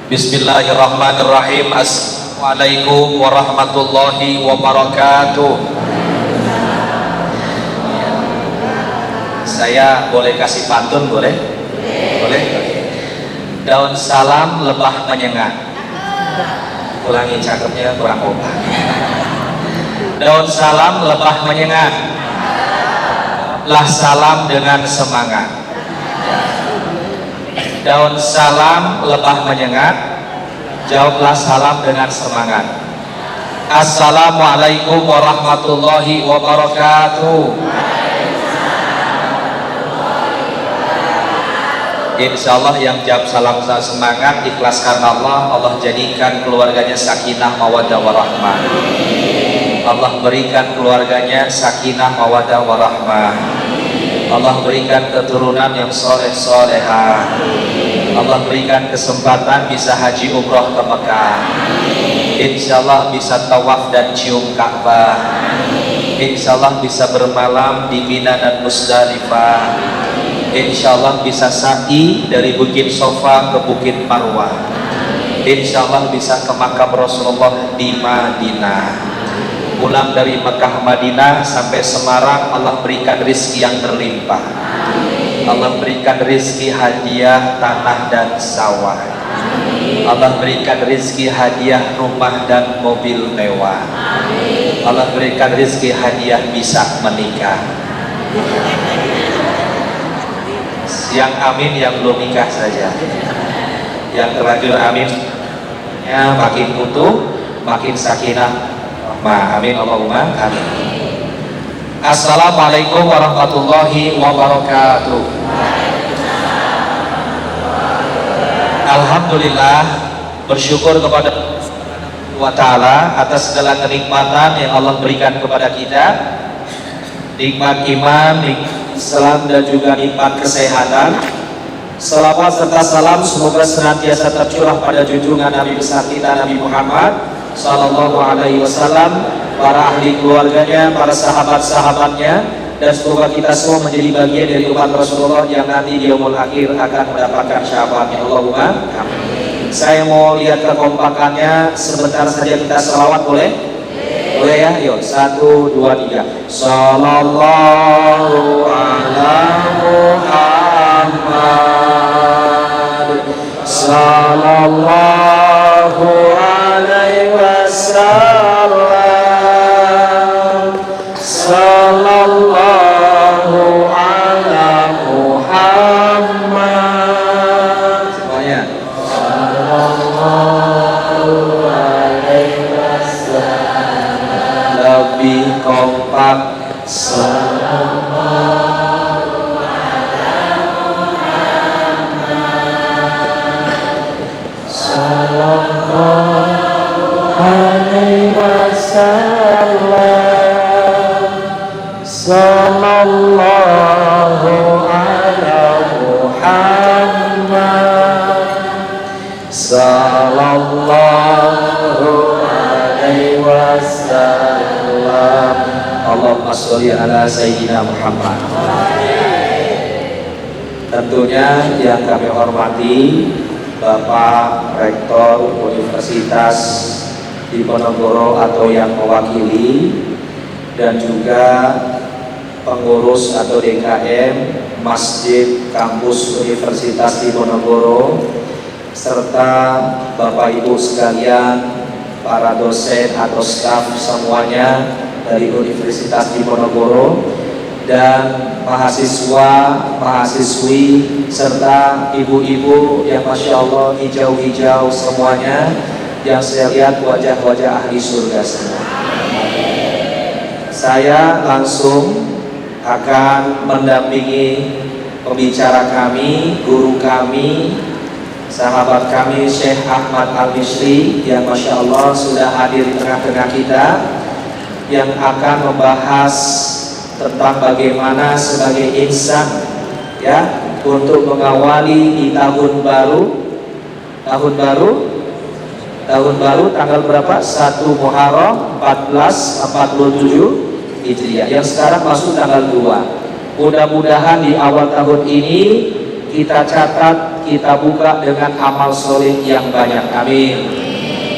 Bismillahirrahmanirrahim. Assalamualaikum warahmatullahi wabarakatuh. Saya boleh kasih pantun, boleh? Boleh? Daun salam lebah menyengat. Ulangi, cakepnya kurang kompak. Daun salam lebah menyengat, lah salam dengan semangat. Daun salam lebah menyengat, jawablah salam dengan semangat. Assalamualaikum warahmatullahi wabarakatuh. Insya Allah yang jawab salam semangat ikhlas karena Allah, Allah jadikan keluarganya sakinah mawaddah warahmah. Allah berikan keluarganya sakinah mawaddah warahmah. Allah berikan keturunan yang soleh solehah. Allah berikan kesempatan bisa haji umroh ke Mekah. Insya Allah bisa tawaf dan cium Ka'bah. Insya Allah bisa bermalam di Mina dan Musdalifah. Insya Allah bisa sa'i dari Bukit Sofa ke Bukit Marwah. Insya Allah bisa ke makam Rasulullah di Madinah. Pulang dari Mekah Madinah sampai Semarang, Allah berikan rizki yang berlimpah. Allah berikan rizki hadiah tanah dan sawah. Allah berikan rizki hadiah rumah dan mobil mewah. Allah berikan rizki hadiah bisa menikah. Yang amin, yang belum nikah saja. Yang terlanjur amin, ya makin utuh, makin sakinah. Amin Allahumma amin. Assalamualaikum warahmatullahi wabarakatuh. Alhamdulillah, bersyukur kepada Allah Ta'ala atas segala kenikmatan yang Allah berikan kepada kita. Nikmat iman, nikmat Islam, dan juga nikmat kesehatan. Salawat serta salam semoga senantiasa tercurah pada junjungan Nabi besar kita Nabi Muhammad Sallallahu Alaihi Wasallam, para ahli keluarganya, para sahabat-sahabatnya, dan semoga kita semua menjadi bagian dari umat Rasulullah yang nanti di yaumul akhir akan mendapatkan syafaatnya. Allahumma amin. Saya mau lihat kekompakannya sebentar saja, kita selawat boleh? Boleh ya? Yuk, 1, 2, 3. Sallallahu ala Muhammad, sallallahu alaihi wasallam, sallallahu ala Muhammad. Semuanya. Sallallahu alaihi wasallam. Lebih kompak. Sallallahu ala Muhammad, sallallahu alaihi wasallam, sallallahu ala Muhammad, sallallahu alaihi wasallam. Allahumma sholli ala sayyidina Muhammad. Tentunya yang kami hormati Bapak Rektor Universitas Diponegoro atau yang mewakili, dan juga pengurus atau DKM Masjid Kampus Universitas Diponegoro, serta Bapak Ibu sekalian, para dosen atau staf semuanya dari Universitas Diponegoro, dan mahasiswa, mahasiswi, serta ibu-ibu yang Masya Allah hijau-hijau semuanya, yang saya lihat wajah-wajah ahli surga semua. Saya langsung akan mendampingi pembicara kami, guru kami, sahabat kami Syekh Ahmad Al-Misri yang Masya Allah sudah hadir di tengah-tengah kita, yang akan membahas tentang bagaimana sebagai insan ya untuk mengawali di tahun baru tanggal berapa? 1 Muharram 1447 Hijriah yang sekarang masuk tanggal 2. Mudah-mudahan di awal tahun ini kita catat, kita buka dengan amal soleh yang banyak. Amin.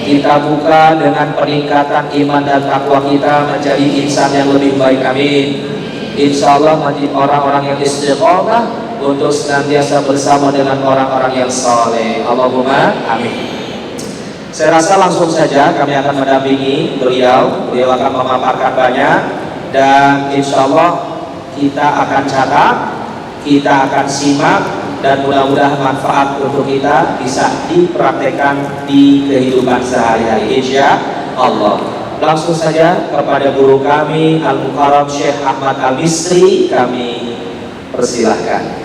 Kita buka dengan peningkatan iman dan takwa kita menjadi insan yang lebih baik. Amin. Insya Allah menjadi orang-orang yang istiqomah untuk senantiasa bersama dengan orang-orang yang soleh. Allahumma amin. Saya rasa langsung saja kami akan mendampingi beliau. Beliau akan memaparkan banyak, dan insya Allah kita akan catat, kita akan simak, dan mudah-mudahan manfaat untuk kita bisa dipraktekkan di kehidupan sehari-hari, insya Allah. Langsung saja kepada guru kami Al-Mukarram Syekh Ahmad Al-Misri, kami persilahkan.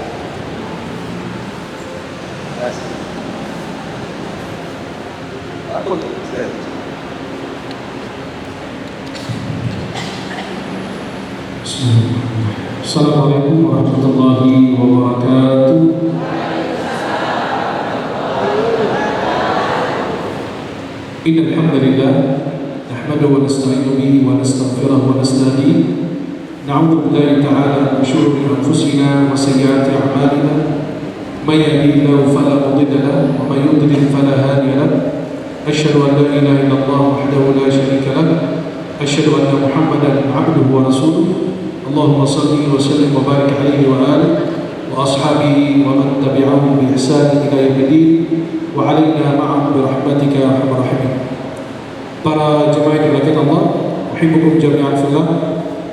Assalamualaikum warahmatullahi wabarakatuh. Innal hamdalillah nahmaduhu wa nasta'inu bihi wa nastaghfiruhu wa nastahdihi. Na'udzu billahi ta'ala min shururi anfusina wa sayyiati a'malina. May yahdihillahu fala mudilla lahu wa may yudlil fala hadiya lahu. Asyhadu an la ilaha illallah wahdahu la syarika lahu. Asyhadu anna Muhammadan 'abduhu wa rasuluh. Allahumma salli wa sallim wa barik alaihi wa alihi wa ashabihi wa man tabi'ahum bi ihsan ila yaumil wa alaina ma'ahum bi rahmatika ya arhamar rahimin. Para jemaah yang dimuliakan Allah, uhibbukum jami'an fillah.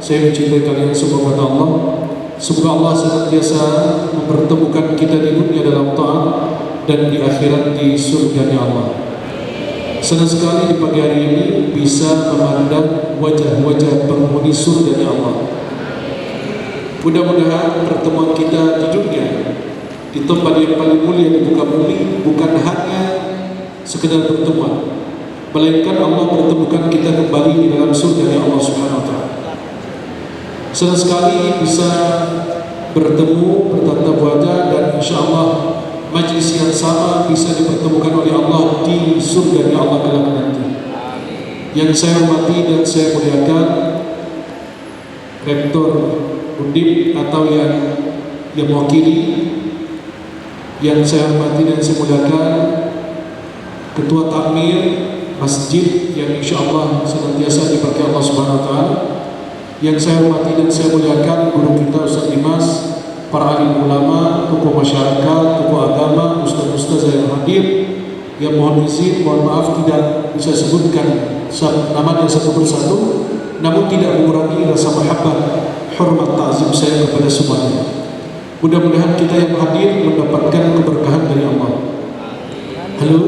Saya mencintai kalian semua kata Allah. Semoga Allah senantiasa mempertemukan kita di dunia dalam taat dan di akhirat di surga-Nya Allah. Senang sekali di pagi hari ini bisa memandang wajah-wajah penghuni surga-Nya Allah. Mudah-mudahan pertemuan kita di dunia, di tempat yang paling mulia di muka bumi, bukan hanya sekedar pertemuan, melainkan Allah pertemukan kita kembali di dalam surga Allah Subhanahu Wa Taala. Senang sekali bisa bertemu, bertatap wajah, dan insya Allah majlis yang sama bisa dipertemukan oleh Allah di surga Allah kelak nanti. Yang saya hormati dan saya muliakan Rektor Undip atau yang mewakili, yang saya hormati dan saya muliakan Ketua Takmir Masjid yang insya Allah senantiasa diberkahi Allah Subhanahu Wa Taala, yang saya hormati dan saya muliakan guru kita Ustaz Dimas, para alim ulama, tokoh masyarakat, tokoh agama, ustaz-ustaz yang hadir, yang mohon izin, mohon maaf tidak bisa sebutkan namanya satu persatu, namun tidak mengurangi rasa mahabbah, hormat, ta'zim saya kepada semuanya. Mudah-mudahan kita yang hadir mendapatkan keberkahan dari Allah. Halo?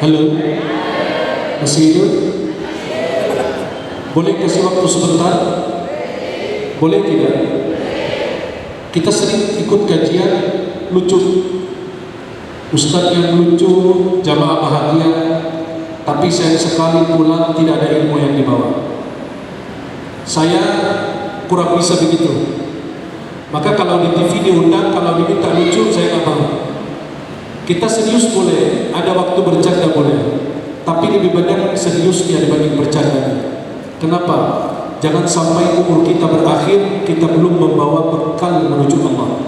Halo? Masih hidup? Boleh kasih waktu sebentar? Boleh tidak? Kita sering ikut kajian lucu, ustaz yang lucu, jamaah bahagia, tapi saya sekali pulang tidak ada ilmu yang dibawa. Saya kurang bisa begitu. Maka kalau di TV diundang, kalau diminta lucu, saya nggak mau. Kita serius boleh, ada waktu bercanda boleh, tapi lebih banyak seriusnya dibanding bercandanya. Kenapa? Jangan sampai umur kita berakhir, kita belum membawa bekal menuju Allah.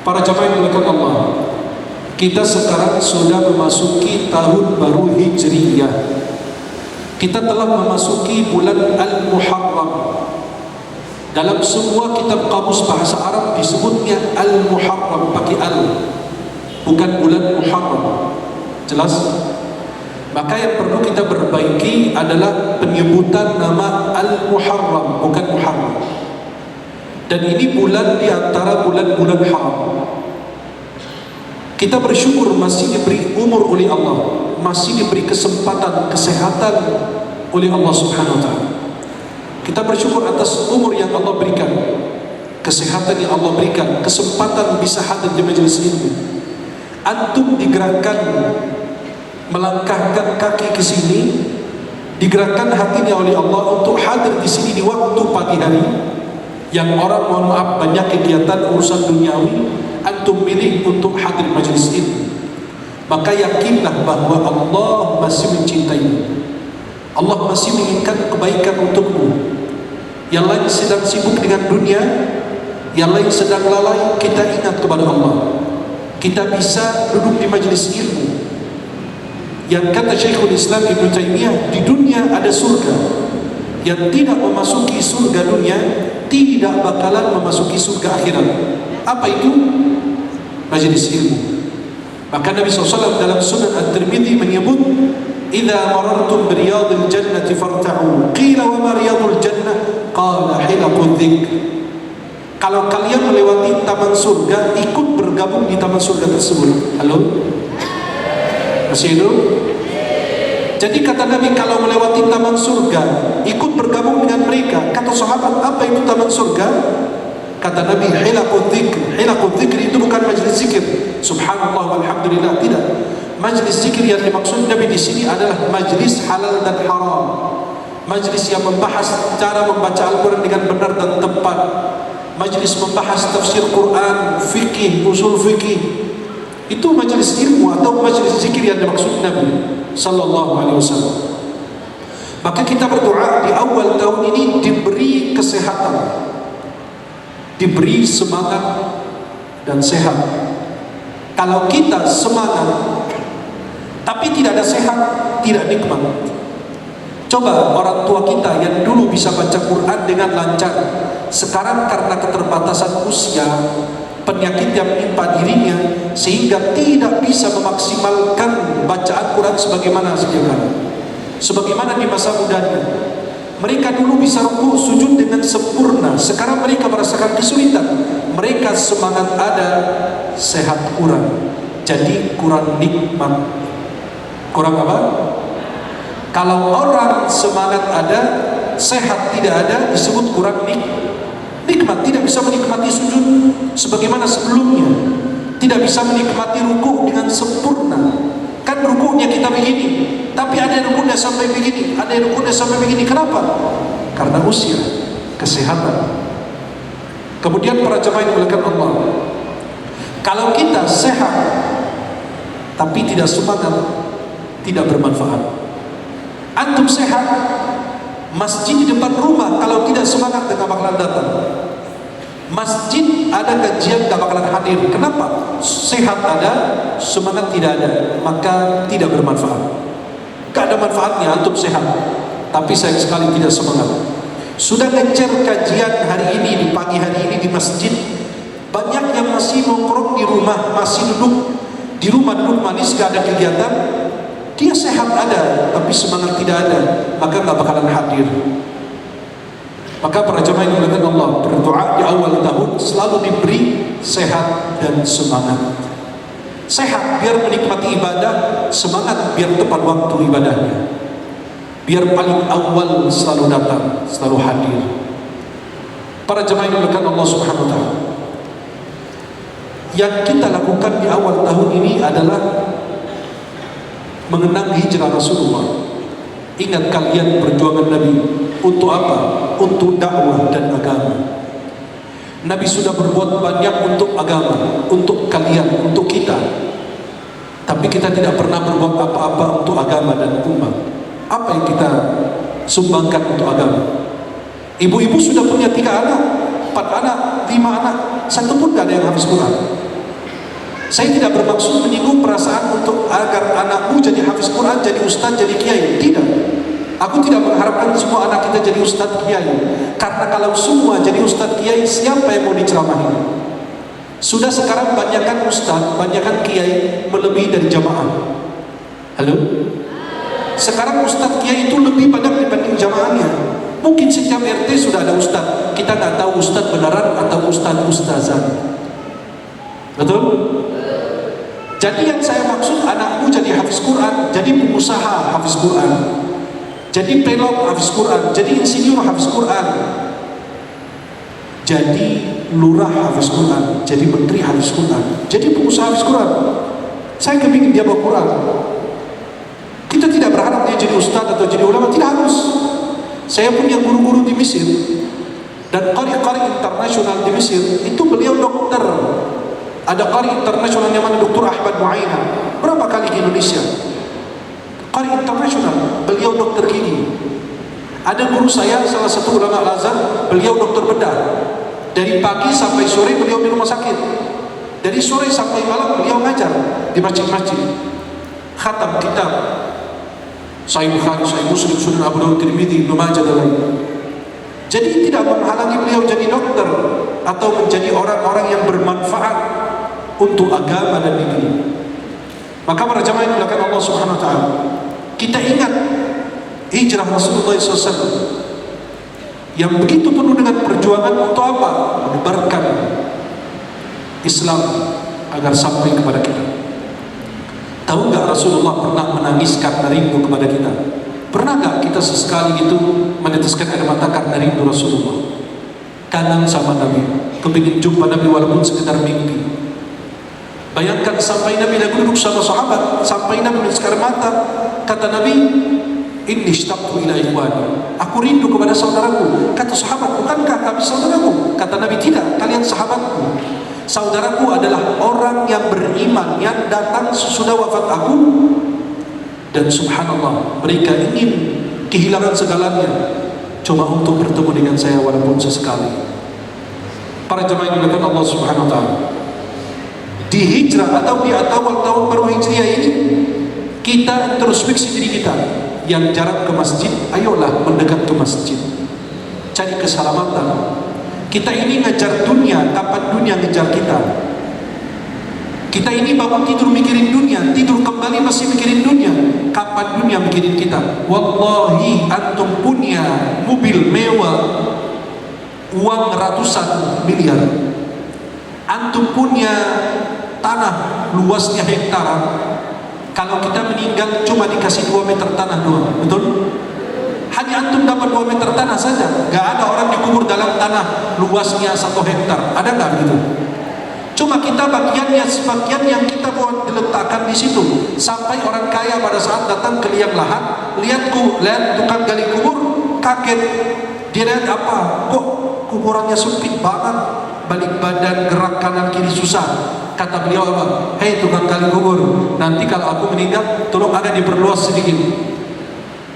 Para jamaah yang dimuliakan Allah, kita sekarang sudah memasuki tahun baru Hijriyah. Kita telah memasuki bulan Al-Muharram. Dalam semua kitab kamus bahasa Arab disebutnya Al-Muharram pakai al, bukan bulan Muharram. Jelas? Maka yang perlu kita perbaiki adalah penyebutan nama Al-Muharram, bukan Muharram. Dan ini bulan di antara bulan-bulan haram. Kita bersyukur masih diberi umur oleh Allah, masih diberi kesempatan, kesehatan oleh Allah Subhanahu Wa Taala. Kita bersyukur atas umur yang Allah berikan, kesehatan yang Allah berikan, kesempatan bisa hadir di majelis ilmu. Antum digerakkan melangkahkan kaki ke sini, digerakkan hatinya oleh Allah untuk hadir di sini di waktu pagi hari yang orang mohon maaf banyak kegiatan urusan duniawi, antum milih untuk hadir majelis ilmu. Maka yakinlah bahwa Allah masih mencintaimu, Allah masih menginginkan kebaikan untukmu. Yang lain sedang sibuk dengan dunia, yang lain sedang lalai, kita ingat kepada Allah. Kita bisa duduk di majelis ilmu. Yang kata Syekhul Islam Ibn Taimiyah, di dunia ada surga. Yang tidak memasuki surga dunia tidak bakalan memasuki surga akhirat. Apa itu? Majelis ilmu. Maka Nabi SAW dalam Sunan At-Tirmidzi menyebut, "Idza marartum bi riyadil jannati farta'u." Qila wa ma riyadul jannah? Qala hilaqul dzikr. Kalau kalian melewati taman surga, ikut bergabung di taman surga tersebut. Halo? Masih hidup? Jadi kata Nabi, kalau melewati taman surga, ikut bergabung dengan mereka. Kata sahabat, apa itu taman surga? Kata Nabi, hilaqul dzikr. Hilaqul dzikr itu bukan majlis zikir. Subhanallah walhamdulillah, tidak. Majlis zikir yang dimaksud Nabi di sini adalah majlis halal dan haram. Majlis yang membahas cara membaca Al-Quran dengan benar dan tepat. Majlis membahas tafsir Quran, fikih, usul fikih. Itu majlis ilmu atau majlis zikir yang dimaksud Nabi sallallahu alaihi wasallam. Maka kita berdoa di awal tahun ini diberi kesehatan, diberi semangat dan sehat. Kalau kita semangat tapi tidak ada sehat, tidak nikmat. Coba orang tua kita yang dulu bisa baca Quran dengan lancar, sekarang karena keterbatasan usia, penyakit yang menimpa dirinya, sehingga tidak bisa memaksimalkan bacaan Quran sebagaimana sedia kala, sebagaimana di masa mudanya. Mereka dulu bisa rukuk sujud dengan sempurna, sekarang mereka merasakan kesulitan. Mereka semangat ada, sehat kurang, jadi kurang nikmat. Kurang apa? Kalau orang semangat ada, sehat tidak ada, disebut kurang nikmat. Tidak bisa menikmati sujud sebagaimana sebelumnya, tidak bisa menikmati rukuk dengan sempurna. Kan rukuknya kita begini, tapi ada yang rukuknya sampai begini, ada yang rukuknya sampai begini. Kenapa? Karena usia, kesehatan. Kemudian para jemaah yang dimuliakan Allah, kalau kita sehat tapi tidak semangat, tidak bermanfaat. Antum sehat, masjid di depan rumah kalau tidak semangat tidak bakalan datang. Masjid ada kajian tidak bakalan hadir. Kenapa? Sehat ada, semangat tidak ada, maka tidak bermanfaat. Tidak ada manfaatnya antum sehat tapi sayang sekali tidak semangat. Sudah ngecer kajian hari ini, di pagi hari ini di masjid, banyak yang masih nongkrong di rumah, masih duduk di rumah, duduk manis, gak ada kegiatan. Dia sehat ada, tapi semangat tidak ada, maka gak bakalan hadir. Maka para jemaah yang dimuliakan Allah, berdoa di awal tahun selalu diberi sehat dan semangat. Sehat biar menikmati ibadah, semangat biar tepat waktu ibadahnya, biar paling awal selalu datang, selalu hadir. Para jemaah yang dimuliakan Allah Subhanahu wa ta'ala, yang kita lakukan di awal tahun ini adalah mengenang hijrah Rasulullah. Ingat kalian perjuangan Nabi untuk apa? Untuk dakwah dan agama. Nabi sudah berbuat banyak untuk agama, untuk kalian, untuk kita. Tapi kita tidak pernah berbuat apa-apa untuk agama dan umat. Apa yang kita sumbangkan untuk agama? Ibu-ibu sudah punya 3 anak, 4 anak, 5 anak, satu pun tidak ada yang hafiz Quran. Saya tidak bermaksud menyinggung perasaan untuk agar anakmu jadi hafiz Quran, jadi ustaz, jadi kiai. Tidak. Aku tidak mengharapkan semua anak kita jadi ustaz kiai. Karena kalau semua jadi ustaz kiai, siapa yang mau diceramahi? Sudah sekarang banyakkan ustaz, banyakkan kiai melebihi dari jamaah. Halo? Sekarang ustaz kiai itu lebih banyak dibanding jamaahnya. Mungkin setiap RT sudah ada ustaz. Kita nggak tahu ustaz beneran atau ustazan. Betul? Jadi yang saya maksud, anakmu jadi hafiz Quran, jadi pengusaha hafiz Quran, jadi pelog hafiz Quran, jadi insinyur hafiz Quran, jadi lurah hafiz Quran, jadi menteri hafiz Quran, jadi pengusaha hafiz Quran. Saya kepingin dia bawa Quran. Kita tidak berharap dia jadi ustaz atau jadi ulama, tidak harus. Saya punya guru-guru di Mesir dan qari-qari internasional di Mesir, itu beliau dokter. Ada qari internasional yang mana Dr. Ahmad Muaina, berapa kali ke Indonesia? Qari internasional, beliau dokter gigi. Ada guru saya, salah satu ulama Al-Azhar, beliau dokter bedah. Dari pagi sampai sore beliau di rumah sakit. Dari sore sampai malam beliau ngajar di masjid-masjid. Khatam kitab Sahih Bukhari, Sahih Muslim, Sunan Abu Dawud, Tirmidzi, Ibnu Majah dan lain. Jadi tidak menghalangi beliau jadi dokter atau menjadi orang-orang yang bermanfaat untuk agama dan negeri. Maka para jamaah yang dimuliakan Allah Subhanahu wa taala, kita ingat hijrah Rasulullah SAW yang begitu penuh dengan perjuangan untuk apa? Menyebarkan Islam agar sampai kepada kita. Tahu nggak Rasulullah pernah menangis karena rindu kepada kita? Pernah nggak kita sesekali itu meneteskan air mata karena rindu Rasulullah? Kangen sama Nabi, kepingin jumpa Nabi walaupun sekedar mimpi. Bayangkan sampai Nabi lagi duduk sama sahabat, sampai Nabi meneteskan air mata, kata Nabi, inni ishtaqtu ila ikhwani, aku rindu kepada saudaraku. Kata sahabat, bukankah kami saudaraku? Kata Nabi, tidak, kalian sahabatku. Saudaraku adalah orang yang beriman yang datang sesudah wafat aku. Dan subhanallah, mereka ingin kehilangan segalanya cuma untuk bertemu dengan saya walaupun sesekali. Para jemaah yang dimuliakan Allah Subhanahu wa taala, di hijrah atau di awal tahun baru Hijriah ini, kita introspeksi diri kita. Yang jarang ke masjid, ayolah mendekat ke masjid, cari keselamatan. Kita ini ngejar dunia, kapan dunia ngejar kita? Kita ini bangun tidur mikirin dunia, tidur kembali masih mikirin dunia. Kapan dunia mikirin kita? Wallahi antum punya mobil mewah, uang ratusan miliar. Antum punya tanah luasnya hektaran. Kalau kita meninggal cuma dikasih 2 meter tanah doang, betul? Hanya antum dapat 2 meter tanah saja. Gak ada orang dikubur dalam tanah luasnya 1 hektar. Ada nggak begitu? Cuma kita bagiannya sebagian yang kita buat diletakkan di situ. Sampai orang kaya pada saat datang ke liang lahat, lihat tukang gali kubur, kaget. Dia lihat apa? Kok kuburannya sempit banget, balik badan, gerak kanan kiri susah. Kata beliau apa? Hei tukang gali kubur, nanti kalau aku meninggal, tolong ada diperluas sedikit.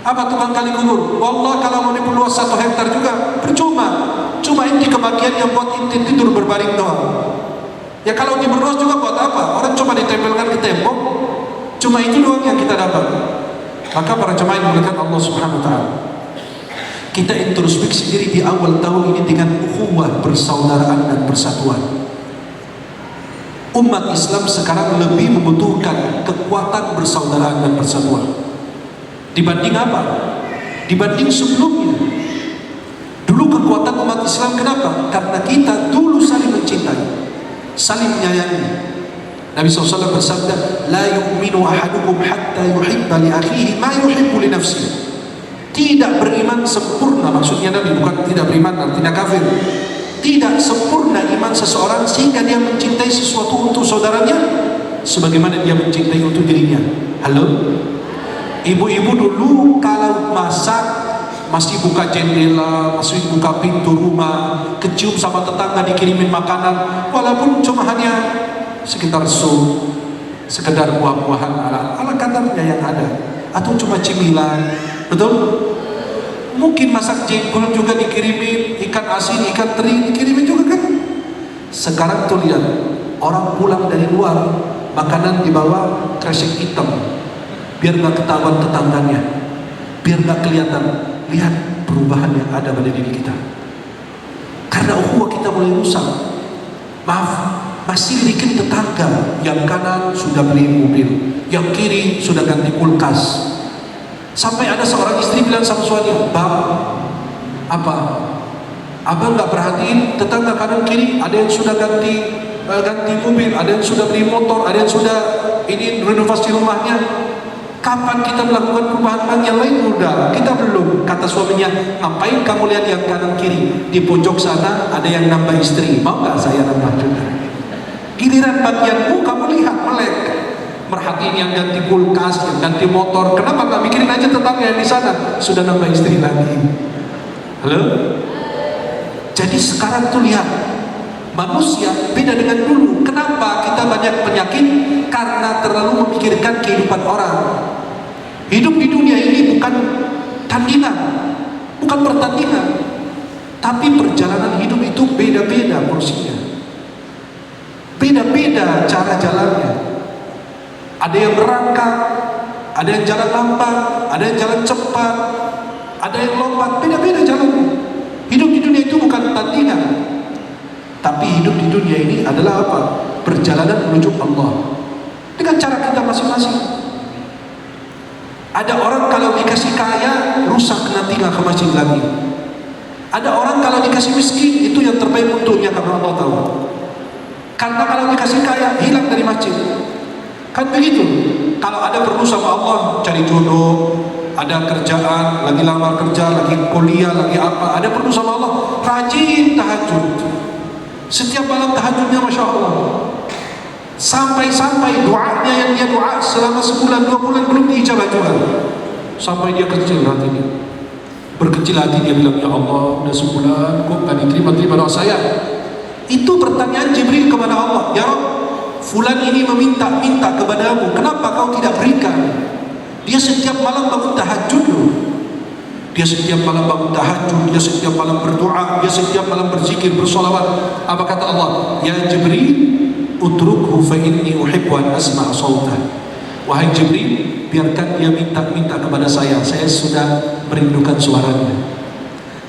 Apa tukang gali kubur? Wallah kalau mau diperluas 1 hektar juga percuma. Cuma inti kebagian yang buat inti tidur berbaring doang. Ya kalau diperluas juga buat apa? Orang cuma ditempelkan ke tembok. Cuma itu doang yang kita dapat. Maka para jemaah yang dimuliakan Allah Subhanahu wa taala, kita introspeksi diri di awal tahun ini dengan ukhuwah, persaudaraan dan persatuan. Umat Islam sekarang lebih membutuhkan kekuatan persaudaraan dan persatuan dibanding apa? Dibanding sebelumnya. Dulu kekuatan umat Islam kenapa? Karena kita dulu saling mencintai, saling menyayangi. Nabi SAW bersabda, la yu'minu ahadukum hatta yuhibba li akhihi ma yuhibbu li nafsihi. Tidak beriman sempurna, maksudnya Nabi bukan tidak beriman dan tidak kafir. Tidak sempurna iman seseorang sehingga dia mencintai sesuatu untuk saudaranya sebagaimana dia mencintai untuk dirinya. Halo? Ibu-ibu dulu kalau masak masih buka jendela, masih buka pintu rumah, kecium sama tetangga dikirimin makanan, walaupun cuma hanya sekitar sup, sekedar buah-buahan ala kadarnya yang ada, atau cuma cemilan, betul? Mungkin masak jengkol juga dikirimin, ikan asin, ikan teri dikirimin juga kan? Sekarang tuh lihat, orang pulang dari luar, makanan dibawa kresek hitam, biar nggak ketahuan tetangganya, biar nggak kelihatan. Lihat perubahan yang ada pada diri kita. Karena ukhuwah kita mulai rusak. Maaf, masih bikin tetangga. Yang kanan sudah beli mobil, yang kiri sudah ganti kulkas. Sampai ada seorang istri bilang sama suaminya, "Bang, apa? Abang nggak perhatiin tetangga kanan kiri ada yang sudah ganti mobil, ada yang sudah beli motor, ada yang sudah ini renovasi rumahnya. Kapan kita melakukan perubahan yang lain? Udah, kita belum." Kata suaminya, "Ngapain kamu lihat yang kanan kiri? Di pojok sana ada yang nambah istri, mau nggak saya nambah juga?" Giliran bagianmu kamu lihat melek, merhatiin yang ganti kulkas, yang ganti motor. Kenapa nggak mikirin aja tetangga yang di sana sudah nambah istri lagi? Halo? Jadi sekarang tuh lihat, manusia beda dengan dulu. Kenapa kita banyak penyakit? Karena terlalu memikirkan kehidupan orang. Hidup di dunia ini bukan tandingan, bukan pertandingan. Tapi perjalanan hidup itu beda-beda porsinya, beda-beda cara jalannya. Ada yang merangkak, ada yang jalan lambat, ada yang jalan cepat, ada yang lompat, beda-beda jalannya. Hidup di dunia itu bukan tandingan, tapi hidup di dunia ini adalah apa? Perjalanan menuju Allah dengan cara kita masing-masing. Ada orang kalau dikasih kaya rusak nanti nggak ke masjid lagi. Ada orang kalau dikasih miskin itu yang terbaik untuknya karena Allah tahu. Karena kalau dikasih kaya hilang dari masjid. Kan begitu. Kalau ada perlu sama Allah cari jodoh, ada kerjaan, lagi lamar kerja, lagi kuliah, lagi apa, ada perlu sama Allah, rajin tahajud. Setiap malam tahajudnya Masya Allah. Sampai-sampai doanya yang dia doa selama sebulan, 2 bulan belum diijabah juga. Sampai dia kecil hatinya. Berkecil hati dia bilang, ya Allah, udah sebulan kok gak diterima doa saya. Itu pertanyaan Jibril kepada Allah, ya Rabb, fulan ini meminta-minta kepadamu, kenapa kau tidak berikan? Dia setiap malam bangun tahajud loh. Dia setiap malam bangun tahajud, dia setiap malam berdoa, dia setiap malam berzikir, bersolawat. Apa kata Allah? Ya Jibril, utrukhu fa inni uhibbu an asma'a sawtah. Wahai Jibril, biarkan dia minta-minta kepada saya sudah merindukan suaranya.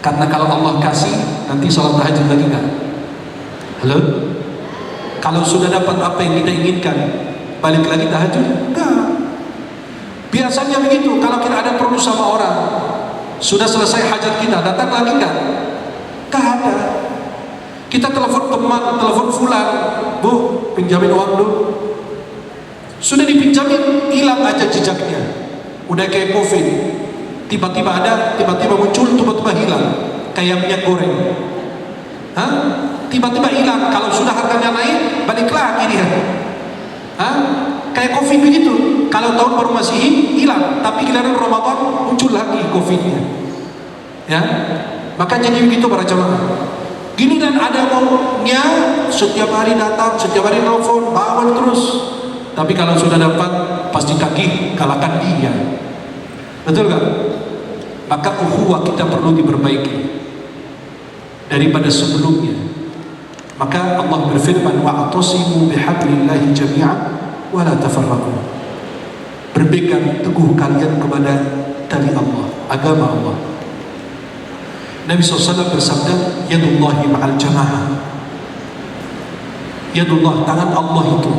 Karena kalau Allah kasih, nanti salat tahajud lagi enggak? Halo? Kalau sudah dapat apa yang kita inginkan, balik lagi tahajud? Enggak. Biasanya begitu, kalau kita ada perlu sama orang, sudah selesai hajat kita, datang lagi enggak? Enggak ada. Kita telepon teman, telepon fulan, Bu, pinjamin uang dulu. Sudah dipinjamin, hilang aja jejaknya. Udah kayak COVID, tiba-tiba ada, tiba-tiba muncul, tiba-tiba hilang, kayak minyak goreng. Hah? Tiba-tiba hilang. Kalau sudah harganya naik, balik lagi dia. Hah? Kayak COVID begitu. Kalau tahun baru masih hilang, tapi giliran Ramadan muncul lagi COVID-nya. Ya, maka jadi begitu para jemaah. Gini dan ada maunya setiap hari datang, setiap hari nelfon, bawel terus. Tapi kalau sudah dapat pasti kaki kalahkan dia. Betul gak? Maka ukhuwah kita perlu diperbaiki daripada sebelumnya. Maka Allah berfirman, wa'tasimu bihablillahi jami'an wa la tafarraqu. Berpegang teguh kalian kepada tali Allah, agama Allah. Nabi SAW bersabda, yadullahi ma'al jamaah. Yadullah, tangan Allah itu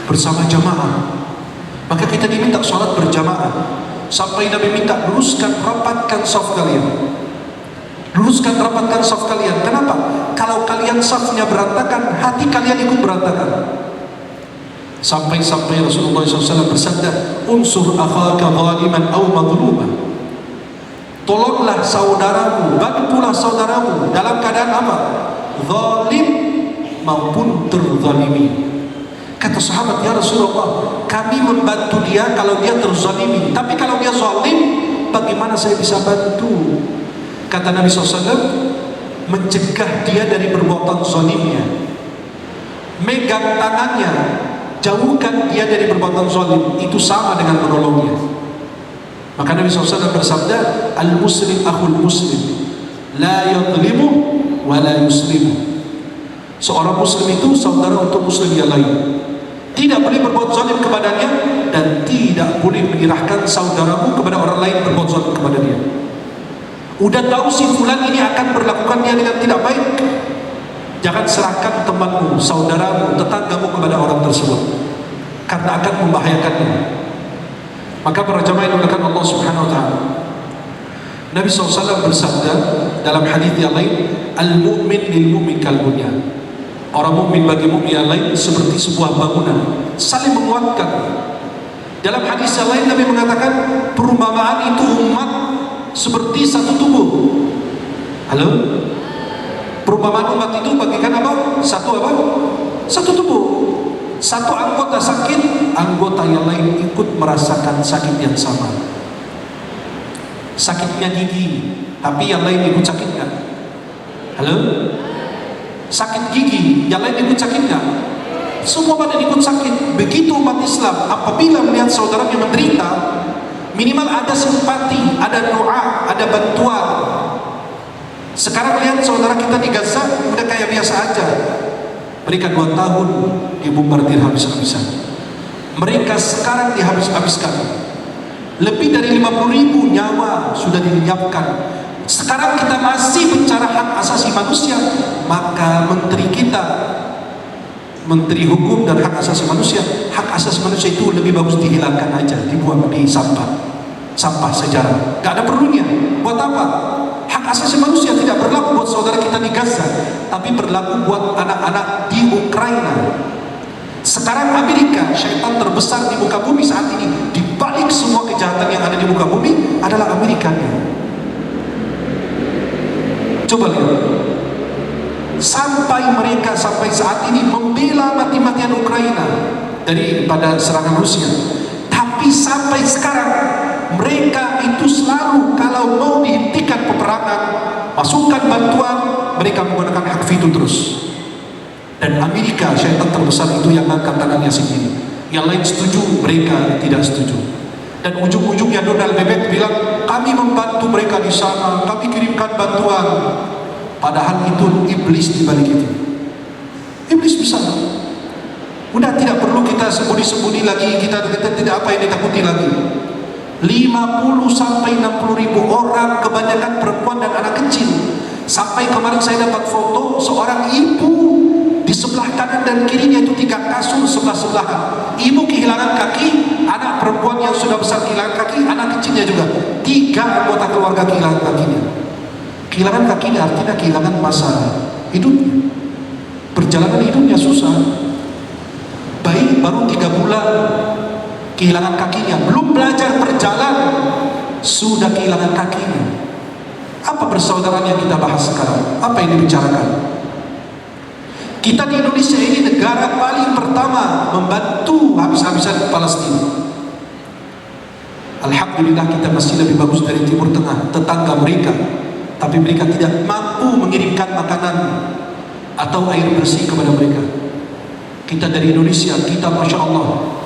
bersama jamaah. Maka kita diminta sholat berjamaah. Sampai Nabi minta, luruskan, rapatkan saf kalian. Luruskan, rapatkan saf kalian. Kenapa? Kalau kalian safnya berantakan, hati kalian ikut berantakan. Sampai-sampai Rasulullah SAW bersabda, unsur akhaka zaliman aw mazluman. Tolonglah saudaramu, bantulah saudaramu dalam keadaan apa? Zalim maupun terzalimi. Kata sahabat, ya Rasulullah, kami membantu dia kalau dia terzalimi, tapi kalau dia zalim, bagaimana saya bisa bantu? Kata Nabi SAW, mencegah dia dari perbuatan zalimnya, megang tangannya, jauhkan dia dari perbuatan zalim, itu sama dengan menolongnya. Maka Nabi SAW bersabda, al-muslim akhul muslim, la yadlimu wa la yuslimu. Seorang muslim itu saudara untuk muslim yang lain. Tidak boleh berbuat zalim kepadanya dan tidak boleh menyerahkan saudaramu kepada orang lain berbuat zalim kepada dia. Udah tahu si fulan ini akan berlakukan dia dengan tidak baik, jangan serahkan temanmu, saudaramu, tetanggamu kepada orang tersebut, karena akan membahayakannya. Maka para jamaah yang dimuliakan Allah Subhanahu wa taala, Nabi SAW bersabda dalam hadis yang lain, al-mu'min lil mu'min kal bunyan. Orang mukmin bagi mukmin yang lain seperti sebuah bangunan, saling menguatkan. Dalam hadis yang lain Nabi mengatakan, perumpamaan itu umat seperti satu tubuh. Halo? Perumpamaan umat itu bagikan apa? Satu apa? Satu tubuh. Satu anggota sakit, anggota yang lain ikut merasakan sakit yang sama. Sakitnya gigi, tapi yang lain ikut sakit nggak? Halo? Sakit gigi, yang lain ikut sakit nggak? Semua badan ikut sakit. Begitu umat Islam, apabila melihat saudaranya menderita, minimal ada simpati, ada doa, ada bantuan. Sekarang saudara kita di Gaza udah kayak biasa aja. Mereka 2 tahun dibombardir habis-habisan. Mereka sekarang dihabis-habiskan. Lebih dari 50.000 nyawa sudah dilenyapkan. Sekarang kita masih bicara hak asasi manusia, maka menteri kita, Menteri Hukum dan Hak Asasi Manusia, hak asasi manusia itu lebih bagus dihilangkan aja, dibuang di sampah sejarah. Gak ada perlunya. Buat apa? Hak asasi manusia tidak berlaku buat saudara kita di Gaza, tapi berlaku buat anak-anak di Ukraina. Sekarang Amerika, syaitan terbesar di muka bumi saat ini, di balik semua kejahatan yang ada di muka bumi adalah Amerika. Coba lihat, sampai mereka sampai saat ini membela mati-matian Ukraina daripada serangan Rusia, tapi sampai sekarang mereka itu selalu kalau mau dihentikan peperangan, masukkan bantuan, mereka menggunakan hak veto terus. Dan Amerika, syaitan terbesar itu yang angkat tangannya sendiri. Yang lain setuju, mereka tidak setuju. Dan ujung-ujungnya Donald Bebek bilang, kami membantu mereka di sana, kami kirimkan bantuan. Padahal itu iblis di balik itu. Iblis besar. Udah tidak perlu kita sembunyi-sembunyi lagi, kita tidak apa yang ditakuti lagi. 50 sampai 60.000 orang, kebanyakan perempuan dan anak kecil. Sampai kemarin saya dapat foto seorang ibu di sebelah kanan dan kirinya itu 3 kasur sebelah-sebelahan. Ibu kehilangan kaki, anak perempuan yang sudah besar kehilangan kaki, anak kecilnya juga. 3 anggota keluarga kehilangan kakinya. Kehilangan kakinya artinya kehilangan masa hidupnya. Perjalanan hidupnya susah. Bayi baru 3 bulan kehilangan kakinya, belum belajar berjalan sudah kehilangan kakinya. Apa persaudaraan yang kita bahas sekarang? Apa yang dibicarakan? Kita di Indonesia ini negara paling pertama membantu habis-habisan Palestina. Alhamdulillah kita masih lebih bagus dari Timur Tengah, tetangga mereka. Tapi mereka tidak mampu mengirimkan makanan atau air bersih kepada mereka. Kita dari Indonesia, kita Masya Allah.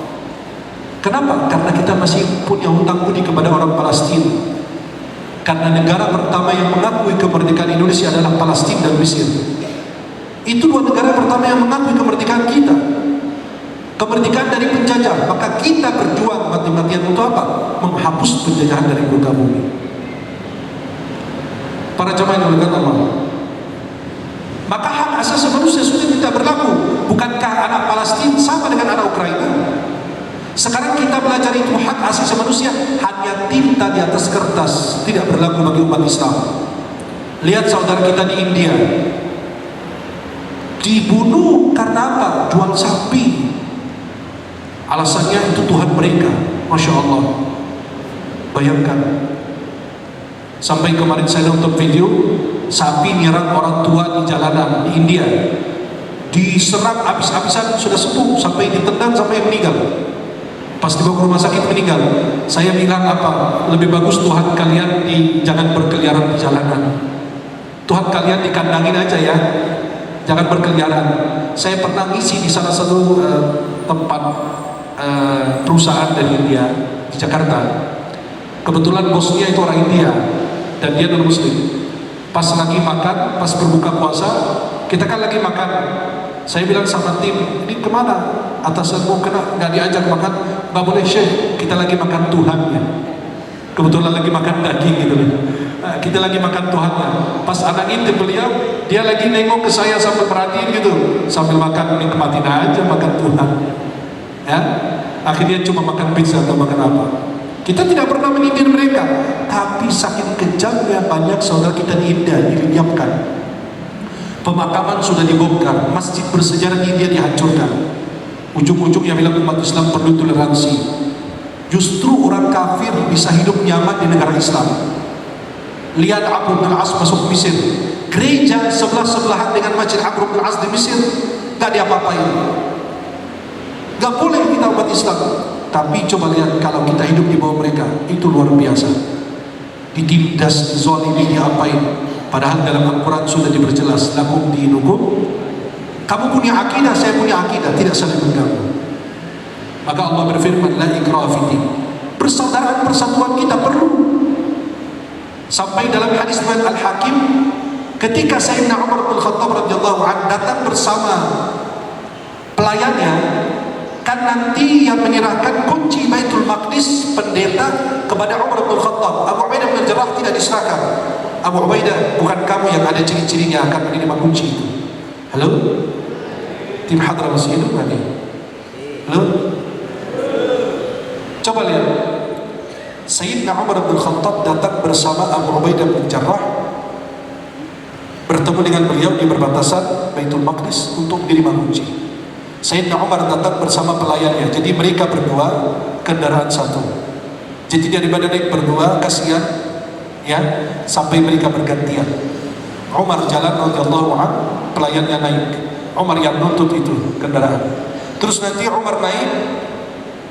Kenapa? Karena kita masih punya hutang budi kepada orang Palestina. Karena negara pertama yang mengakui kemerdekaan Indonesia adalah Palestina dan Mesir. Itu 2 negara pertama yang mengakui kemerdekaan kita. Kemerdekaan dari penjajah. Maka kita berjuang mati-matian untuk apa? Menghapus penjajahan dari muka bumi. Para jemaah yang dimuliakan Allah, maka hak asasi manusia sudah tidak berlaku. Bukankah anak Palestina sama dengan anak Ukraina? Sekarang kita belajar itu hak asasi manusia hanya tinta di atas kertas, tidak berlaku bagi umat Islam. Lihat saudara kita di India, dibunuh karena apa? Jual sapi. Alasannya itu Tuhan mereka. Masya Allah. Bayangkan. Sampai kemarin saya nonton video sapi nyerang orang tua di jalanan di India, diserang habis-habisan, sudah sepuh sampai ditendang sampai meninggal. Pas dibawa ke rumah sakit meninggal. Saya bilang apa? Lebih bagus Tuhan kalian jangan berkeliaran di jalanan. Tuhan kalian dikandangin aja ya, jangan berkeliaran. Saya pernah ngisi di salah satu tempat perusahaan dari India di Jakarta. Kebetulan bosnya itu orang India dan dia non muslim. Pas lagi makan, pas berbuka puasa, kita kan lagi makan. Saya bilang sama tim, ini kemana? Atasanmu kena nggak diajak makan? Nggak boleh Syekh, kita lagi makan Tuhannya. Kebetulan lagi makan daging gitu. Kita lagi makan Tuhannya. Pas anak intip beliau, dia lagi nengok ke saya sambil perhatiin gitu, sambil makan, nikmatin aja makan Tuhan. Ya, akhirnya cuma makan pizza atau makan apa. Kita tidak pernah menyindir mereka, tapi saking kejamnya banyak saudara kita di India dilenyapkan. Pemakaman sudah dibongkar, masjid bersejarah di India dihancurkan. Ujung-ujungnya bilang umat Islam perlu toleransi. Justru orang kafir bisa hidup nyaman di negara Islam. Lihat Amr bin As masuk Mesir, gereja sebelah-sebelahan dengan masjid Amr bin As di Mesir, gak diapa-apain. Gak boleh kita umat Islam. Tapi coba lihat kalau kita hidup di bawah mereka, itu luar biasa. Ditindas, dizalimi, diapain. Padahal dalam Al-Quran sudah diperjelas, lakum dinukum. Kamu punya akidah, saya punya akidah, tidak saling mengganggu. Maka Allah berfirman, la ikraha fid din. Persaudaraan, persatuan kita perlu. Sampai dalam hadis riwayat Al-Hakim, Ketika Sayyidina Umar bin Khattab radhiyallahu anhu datang bersama pelayannya, kan nanti yang menyerahkan kunci Baitul Maqdis pendeta kepada Umar bin Khattab. Abu Ubaidah bin Jarrah tidak diserahkan. Abu Ubaidah, bukan kamu yang ada ciri-cirinya akan menerima kunci itu. Halo? Tim Hadrah masih hidup nggak nih? Halo? Coba lihat. Sayyidina Umar bin Khattab datang bersama Abu Ubaidah bin Jarrah, bertemu dengan beliau di perbatasan Baitul Maqdis untuk menerima kunci. Sayyidina Umar datang bersama pelayannya, jadi mereka berdua kendaraan satu. Jadi daripada naik berdua kasihan, ya, sampai mereka bergantian. Umar jalan radhiyallahu anhu, pelayannya naik. Umar yang nuntut itu kendaraan. Terus nanti Umar naik,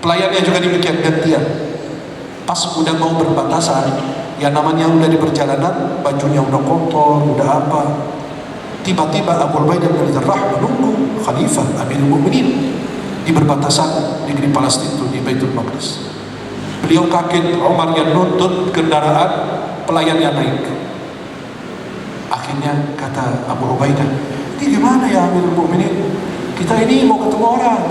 pelayannya juga demikian gantian. Pas udah mau berbatasan, ya namanya udah di perjalanan, bajunya udah kotor, udah apa. Tiba-tiba Abu Ubaidah bin Jarrah menunggu Khalifah Amirul Mukminin di perbatasan negeri Palestina itu di Baitul Maqdis. Beliau kaget, Umar yang nuntut kendaraan, pelayannya naik. Akhirnya kata Abu Ubaidah, ini gimana ya Amirul Mukminin? Kita ini mau ketemu orang.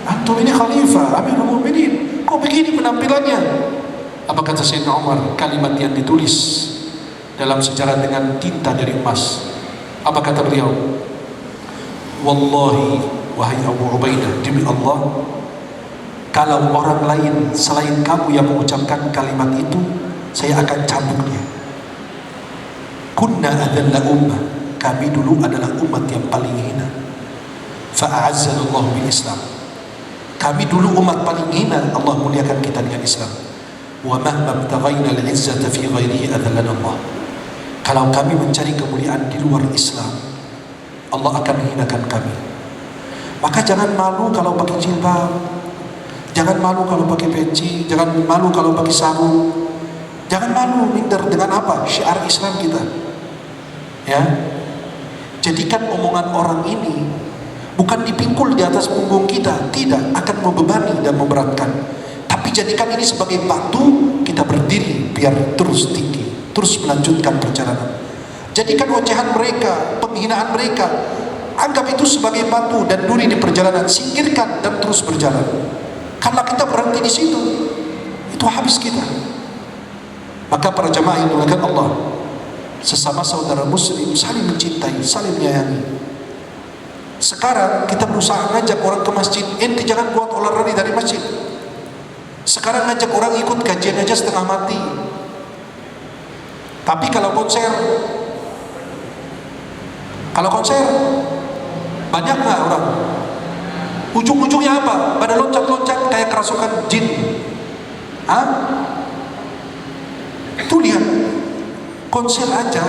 Antum ini Khalifah Amirul Mukminin, kok begini penampilannya? Apa kata Sayyidina Umar? Kalimat yang ditulis dalam sejarah dengan tinta dari emas. Apa kata beliau? Wallahi, wahai Abu Ubaidah, demi Allah, kalau orang lain selain kamu yang mengucapkan kalimat itu, saya akan cambuk dia. Kunna adzalla ummah, kami dulu adalah umat yang paling hina. Fa'azzana Allah bil Islam. Kami dulu umat paling hina, Allah muliakan kita dengan Islam. Wa mahma btaghaina al-izzata fi ghairihi adzallana Allah. Kalau kami mencari kemuliaan di luar Islam, Allah akan menghinakan kami. Maka jangan malu kalau pakai jilbab, jangan malu kalau pakai peci, jangan malu kalau pakai sarung, jangan malu minder dengan apa? Syiar Islam kita. Ya, jadikan omongan orang ini bukan dipikul di atas punggung kita, tidak, akan membebani dan memberatkan. Tapi jadikan ini sebagai batu, kita berdiri biar terus tinggi, terus melanjutkan perjalanan. Jadikan ocehan mereka, penghinaan mereka, anggap itu sebagai batu dan duri di perjalanan, singkirkan dan terus berjalan. Kalau kita berhenti di situ, itu habis kita. Maka para jamaah yang dimuliakan Allah, sesama saudara muslim saling mencintai, saling menyayangi. Sekarang kita berusaha ngajak orang ke masjid, ente jangan buat olahraga dari masjid. Sekarang ngajak orang ikut kajian aja setengah mati. Tapi kalau konser banyak nggak orang? Ujung-ujungnya apa? Pada loncat-loncat kayak kerasukan jin. Hah? Itu lihat, konser aja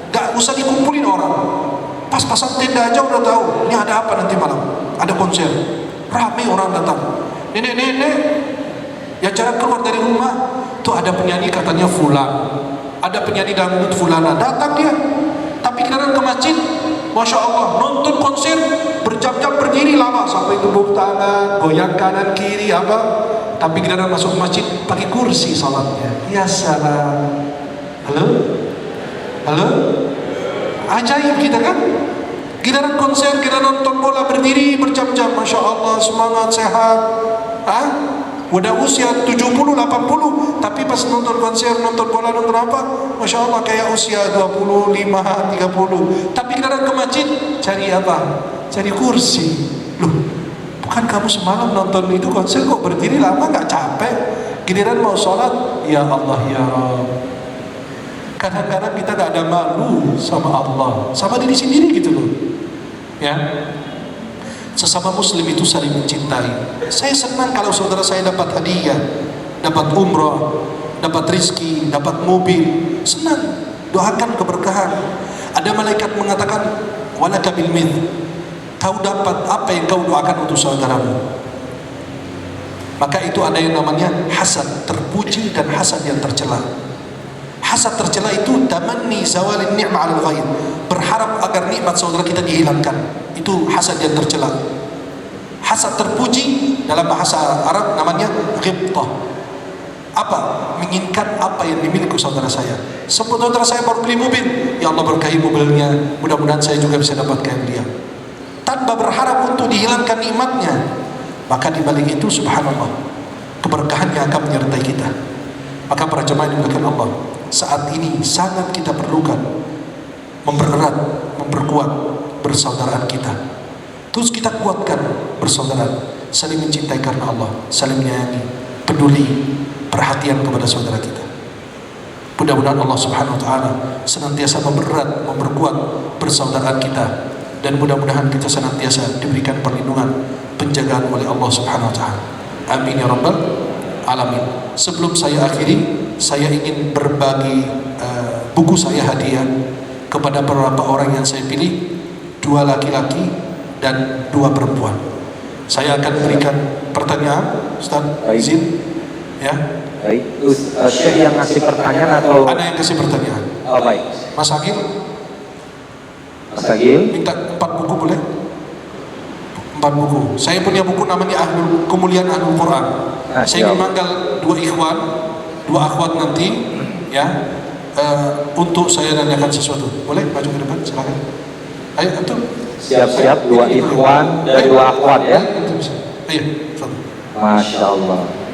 nggak usah dikumpulin orang. Pas-pasan tenda aja udah tahu ini ada apa nanti malam. Ada konser, rame orang datang. Nenek-nenek yang jarang keluar dari rumah, tuh ada penyanyi katanya fulan, ada penyanyi dangdut fulana, datang dia. Tapi kadang ke masjid, Masya Allah, nonton konser berjam-jam berdiri lama sampai tepuk tangan, goyang kanan kiri apa. Tapi kadang masuk masjid pakai kursi salatnya. Ya salam. Halo? Halo? Ajaib kita kan? Giliran konser, kita nonton bola berdiri berjam-jam, Masya Allah, semangat, sehat. Hah? Udah usia 70, 80, tapi pas nonton konser, nonton bola, nonton apa, Masya Allah kayak usia 25, 30. Tapi kadang ke masjid, cari apa? Cari kursi. Loh, bukan kamu semalam nonton itu konser kok berdiri lama gak capek? Giliran mau sholat, ya Allah ya Rabb. Kadang-kadang kita gak ada malu sama Allah, sama diri sendiri gitu loh. Ya, sesama muslim itu saling mencintai. Saya senang kalau saudara saya dapat hadiah, dapat umrah, dapat rizki, dapat mobil. Senang, doakan keberkahan. Ada malaikat mengatakan, walaka bil mith, kau dapat apa yang kau doakan untuk saudaramu. Maka itu ada yang namanya hasad terpuji dan hasad yang tercela. Hasad tercela itu tamanni zawalin ni'mah 'alal ghair, berharap agar nikmat saudara kita dihilangkan. Itu hasad yang tercela. Hasad terpuji dalam bahasa Arab namanya ghibtah. Apa? Menginginkan apa yang dimiliki saudara saya. Saudara saya baru beli mobil, ya Allah berkahi mobilnya, mudah-mudahan saya juga bisa dapatkan dia. Tanpa berharap untuk dihilangkan nikmatnya, maka di balik itu subhanallah keberkahannya akan menyertai kita. Maka para jemaah yang dimuliakan Allah, saat ini sangat kita perlukan mempererat, memperkuat persaudaraan kita. Terus kita kuatkan persaudaraan, saling mencintai karena Allah, saling menyayangi, peduli, perhatian kepada saudara kita. Mudah-mudahan Allah Subhanahu wa taala senantiasa mempererat, memperkuat persaudaraan kita, dan mudah-mudahan kita senantiasa diberikan perlindungan, penjagaan oleh Allah Subhanahu wa taala. Amin ya rabbal alamin. Sebelum saya akhiri, saya ingin berbagi buku saya hadiah kepada beberapa orang yang saya pilih, 2 laki-laki dan 2 perempuan. Saya akan berikan pertanyaan, Ustaz izin ya. Baik, Syekh yang ngasih pertanyaan atau ada yang kasih pertanyaan? Oh baik. Mas Agil, Mas Agil, minta 4 buku boleh? 4 buku. Saya punya buku namanya Kemuliaan Ahlul Quran. Saya ingin manggil 2 ikhwan, 2 akhwat nanti ya, untuk saya nanyakan sesuatu. Boleh maju ke depan, silakan. Ayo, betul. Siap-siap 2 ikhwan dan 2 akhwat ya. Ayo, Masya Allah.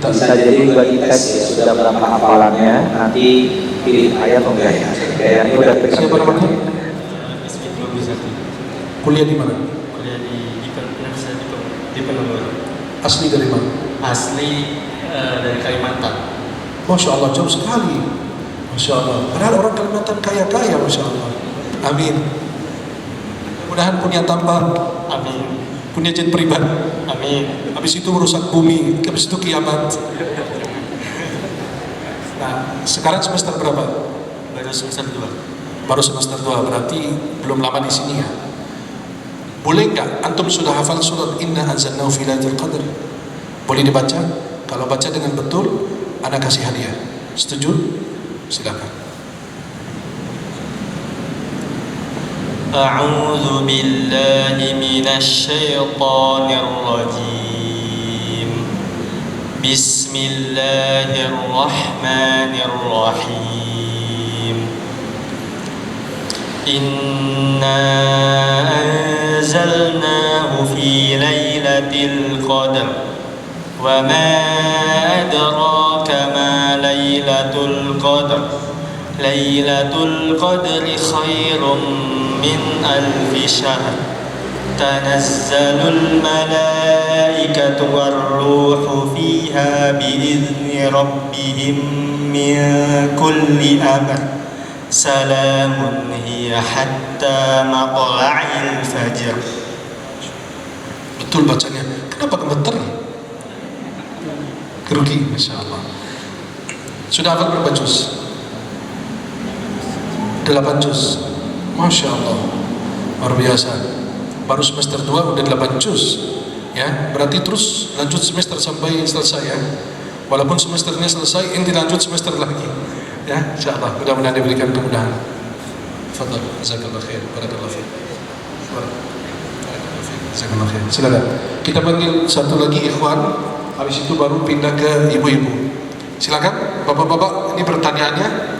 Bisa jadi bagi tes ya, sudah berapa hafalannya, nanti pilih ayat atau enggak ya. Kayaknya udah siapa namanya? Kuliah di mana? Kuliah di Penanggung. Asli dari mana? Asli dari Kalimantan. Masya Allah, jauh sekali. Masya Allah. Padahal orang Kalimantan kaya-kaya, Masya Allah. Amin. Mudah-mudahan punya tambah, Amin. punya jet pribadi. Amin. Habis itu merusak bumi, habis itu kiamat. Nah, sekarang semester berapa? Baru semester 2. Baru semester 2, berarti belum lama di sini ya. Boleh nggak? Antum sudah hafal surat Inna anzalnahu fi lailatul qadr? Boleh dibaca? Kalau baca dengan betul, ana kasih hadiah. Setuju? Silakan. A'udzu billahi minasy syaithanir rajim. Bismillahirrahmanirrahim. Inna anzalnahu fi lailatul qadr. Wa ma adraka ma lailatul qadr. Lailatul qadri khairum min alfi syahr. Tanazzalul malaikatu warruhu fiha biizni rabbihim min kulli amr. Salamun hiya hatta matla'il fajr. Betul bacanya. Kenapa gemeter? Gerugi, Masya Allah. Sudah hafal berapa juz? 8 juz. Masya Allah, luar biasa. Baru semester 2 udah 8 juz ya, berarti terus lanjut semester sampai selesai ya. Walaupun semesternya selesai, ini lanjut semester lagi ya, insyaallah. Mudah-mudahan diberikan kemudahan. Fadhal, jazakallahu khair, barakallahu fiik. Jazakallahu khair. Silakan. Kita panggil satu lagi ikhwan, habis itu baru pindah ke ibu-ibu. Silakan, bapak-bapak, ini pertanyaannya.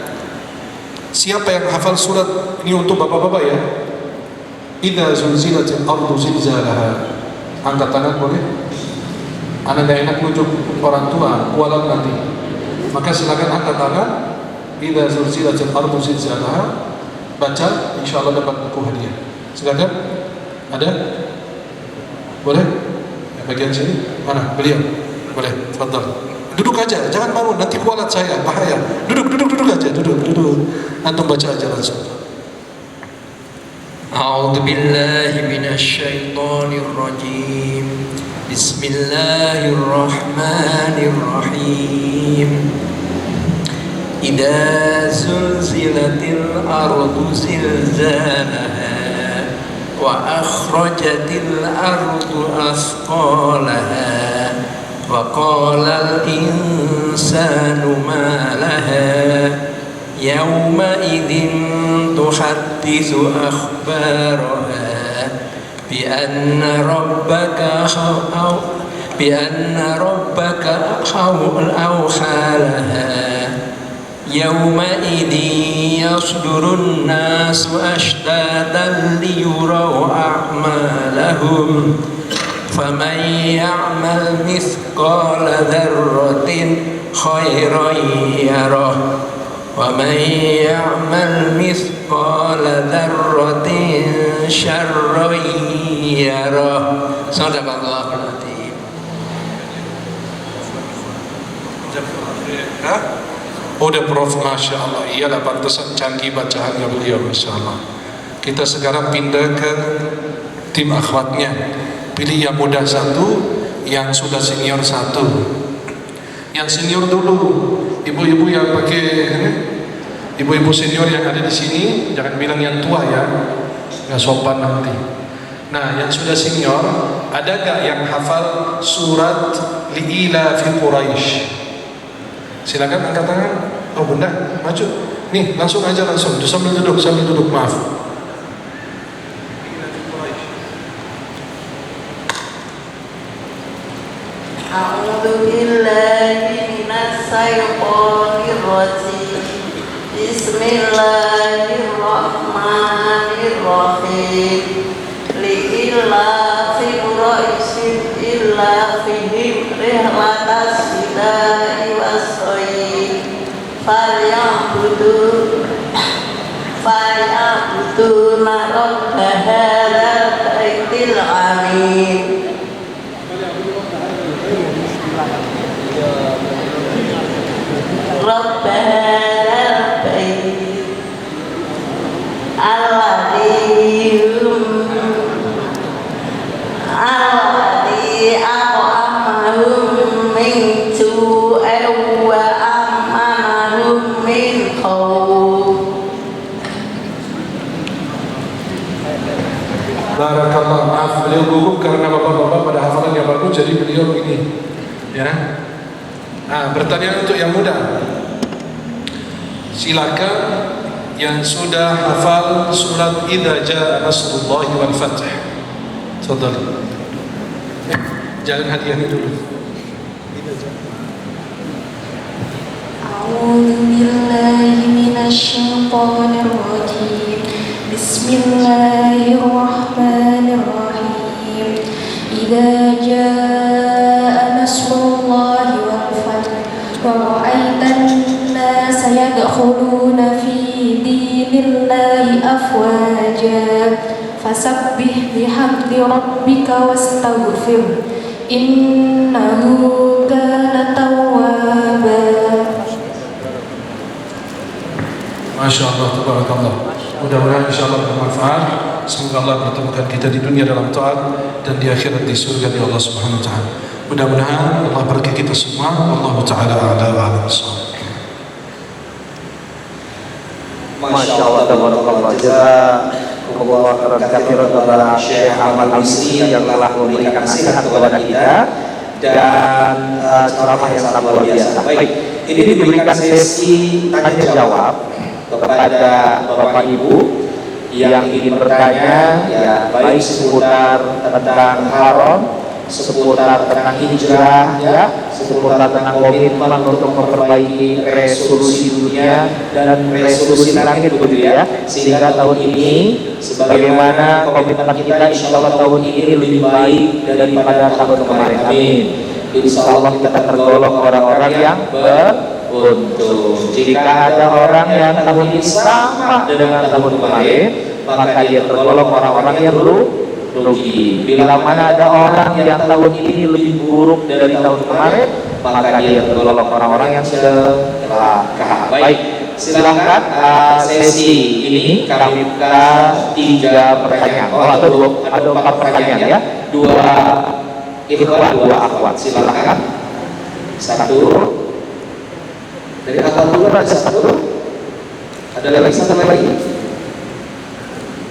Siapa yang hafal surat ini untuk bapak-bapak ya? Idza zulzilatil ardu zilzalaha. Angkat tangan boleh? Anda tidak enak nunjuk orang tua, kualat nanti. Maka silakan angkat tangan. Idza zulzilatil ardu zilzalaha. Baca, insyaallah dapat buku hadiah. Silakan. Ada? Boleh? Bagian sini. Mana? Beliau. Boleh. Tafadhal. Duduk aja, jangan bangun, nanti kualat saya, bahaya. Duduk aja, duduk. Antum baca aja langsung. A'udzu billahi minasy syaithanir rajim. Bismillahirrahmanirrahim. Idza zulzilatil ardu zilzalaha wa akhrajatil ardu athqalaha wa qala al-insanu ma laha yawma idzin tuhadditsu akhbaraha bi anna rabbaka بأن ربك أوحى لها يومئذ يصدر الناس أشتاتا ليروا أعمالهم فمن يعمل مثقال ذرة خيرا يره ومن يعمل مثقال ذرة شرا يره. صدق الله العظيم. Udah Prof, Masya Allah. Iyalah pantesan canggih bacaannya beliau, Masya Allah. Kita sekarang pindah ke tim akhwatnya. Pilih yang muda satu, yang sudah senior satu. Yang senior dulu, ibu-ibu yang pakai, ibu-ibu senior yang ada di sini, jangan bilang yang tua ya, nggak sopan nanti. Nah, yang sudah senior, ada gak yang hafal surat Li'ila fi Quraisy? Silakan angkat tangan. Oh bunda, maju. Nih, langsung aja langsung. Sambil duduk, maaf. A'udzu billahi minasy syaithanir rajim. Bismillahirrahmanirrahim. Li'ila fi Quraisy illa fihim rihlatas sidai was-sayyi falyabudu rabb hadzal baitil amin. Rabb hadzal bait alladzi at'amahum min ju'in wa amanahum min khawf. Barakallah, maaf beliau gugup karena bapak-bapak pada hafalan yang bagus, jadi beliau ini ya. Nah, pertanyaan untuk yang muda. Silakan yang sudah hafal surat Idza Jaa Nasrullahi wal Fath. Tafadhal. Jangan hadiahnya dulu. A'udzu billahi minasy syaithanir rajim. Bismillahirrahmanirrahim. Idza jaa nasrullahi wal fath wa ra'aitan nasa yadkhuluna fi dinillahi afwaja fasabbih bihamdi rabbika wastaghfir innahu kana tawwaba. Masya Allah, tabarakallah. Mudah-mudahan insya Allah bermanfaat. Semoga Allah pertemukan kita di dunia dalam taat dan di akhirat di surga di Allah Subhanahu Wa Taala. Mudah-mudahan Allah berkati kita semua. Allah Taala a'la wa a'lam. Masya Allah, tabarakallah. Jazakumullah khairan katsiran kepada Syekh Ahmad Al-Misri yang telah memberikan nasihat kepada kita dan ceramah yang sangat luar biasa. Baik, ini diberikan sesi tanya jawab kepada Bapak Ibu yang ingin bertanya, ya baik seputar tentang haram, seputar tentang hijrah, ya, seputar tentang komitmen untuk memperbaiki resolusi dunia dan resolusi langit, begitu ya. Sehingga tahun ini, sebagaimana komitmen kita, insya Allah tahun ini lebih baik daripada tahun kemarin. Amin. Insya Allah kita tergolong orang-orang yang beruntung. Jika ada orang yang tahun ini sama dengan tahun kemarin, maka dia tergolong orang-orang yang rugi. Bila mana ada orang yang tahun ini lebih buruk dari tahun kemarin, maka dia tergolong orang-orang yang celaka. Baik, silakan sesi ini kami buka 3 pertanyaan, atau ada 4 pertanyaan ya. 2 ikhwan, 2 akhwat. Silakan. 1 dari akhwat dulu, ada 1. Ada lagi 1 lagi.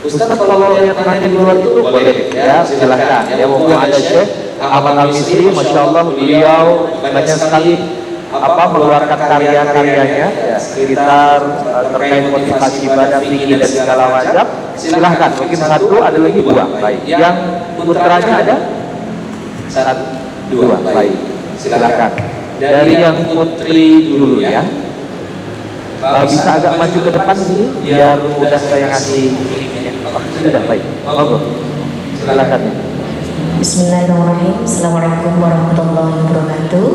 Ustaz, kalau mau yang tanya di luar itu boleh ya, silakan. Ya, mumpung ada Syekh Ahmad Al-Misri, Masya Allah beliau banyak sekali mengeluarkan karya-karyanya ya, sekitar terkait motivasi ibadah, fikih dan segala macam. Silahkan, mungkin 1, ada lagi 2. Baik, yang putranya ada 1. Dua. Baik. Silakan. Dari yang putri dulu ya. Bisa agak maju ke depan sini biar udah saya ngasih. Sudah baik. Monggo. Silakan. Bismillahirrahmanirrahim. Assalamualaikum warahmatullahi wabarakatuh.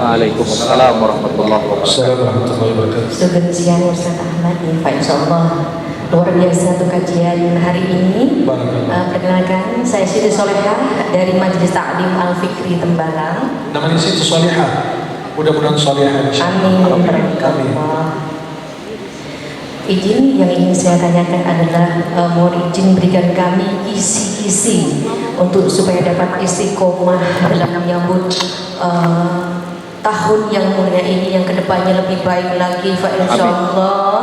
Waalaikumsalam warahmatullahi wabarakatuh. Assalamualaikum warahmatullahi wabarakatuh. Segensian Ustaz Ahmad ya Pak, insyaallah luar biasa untuk kajian hari ini. Perkenalkan, saya Siti Solehah dari Majelis Ta'lim Al-Fikri Tembalang. Namanya Siti Solehah. Mudah-mudahan solehah. Amin. Barakallah. Izin yang ingin saya tanyakan adalah mohon izin berikan kami kisi-kisi untuk supaya dapat istiqomah dalam menyambut tahun yang mulia ini yang kedepannya lebih baik lagi. Fa insyaallah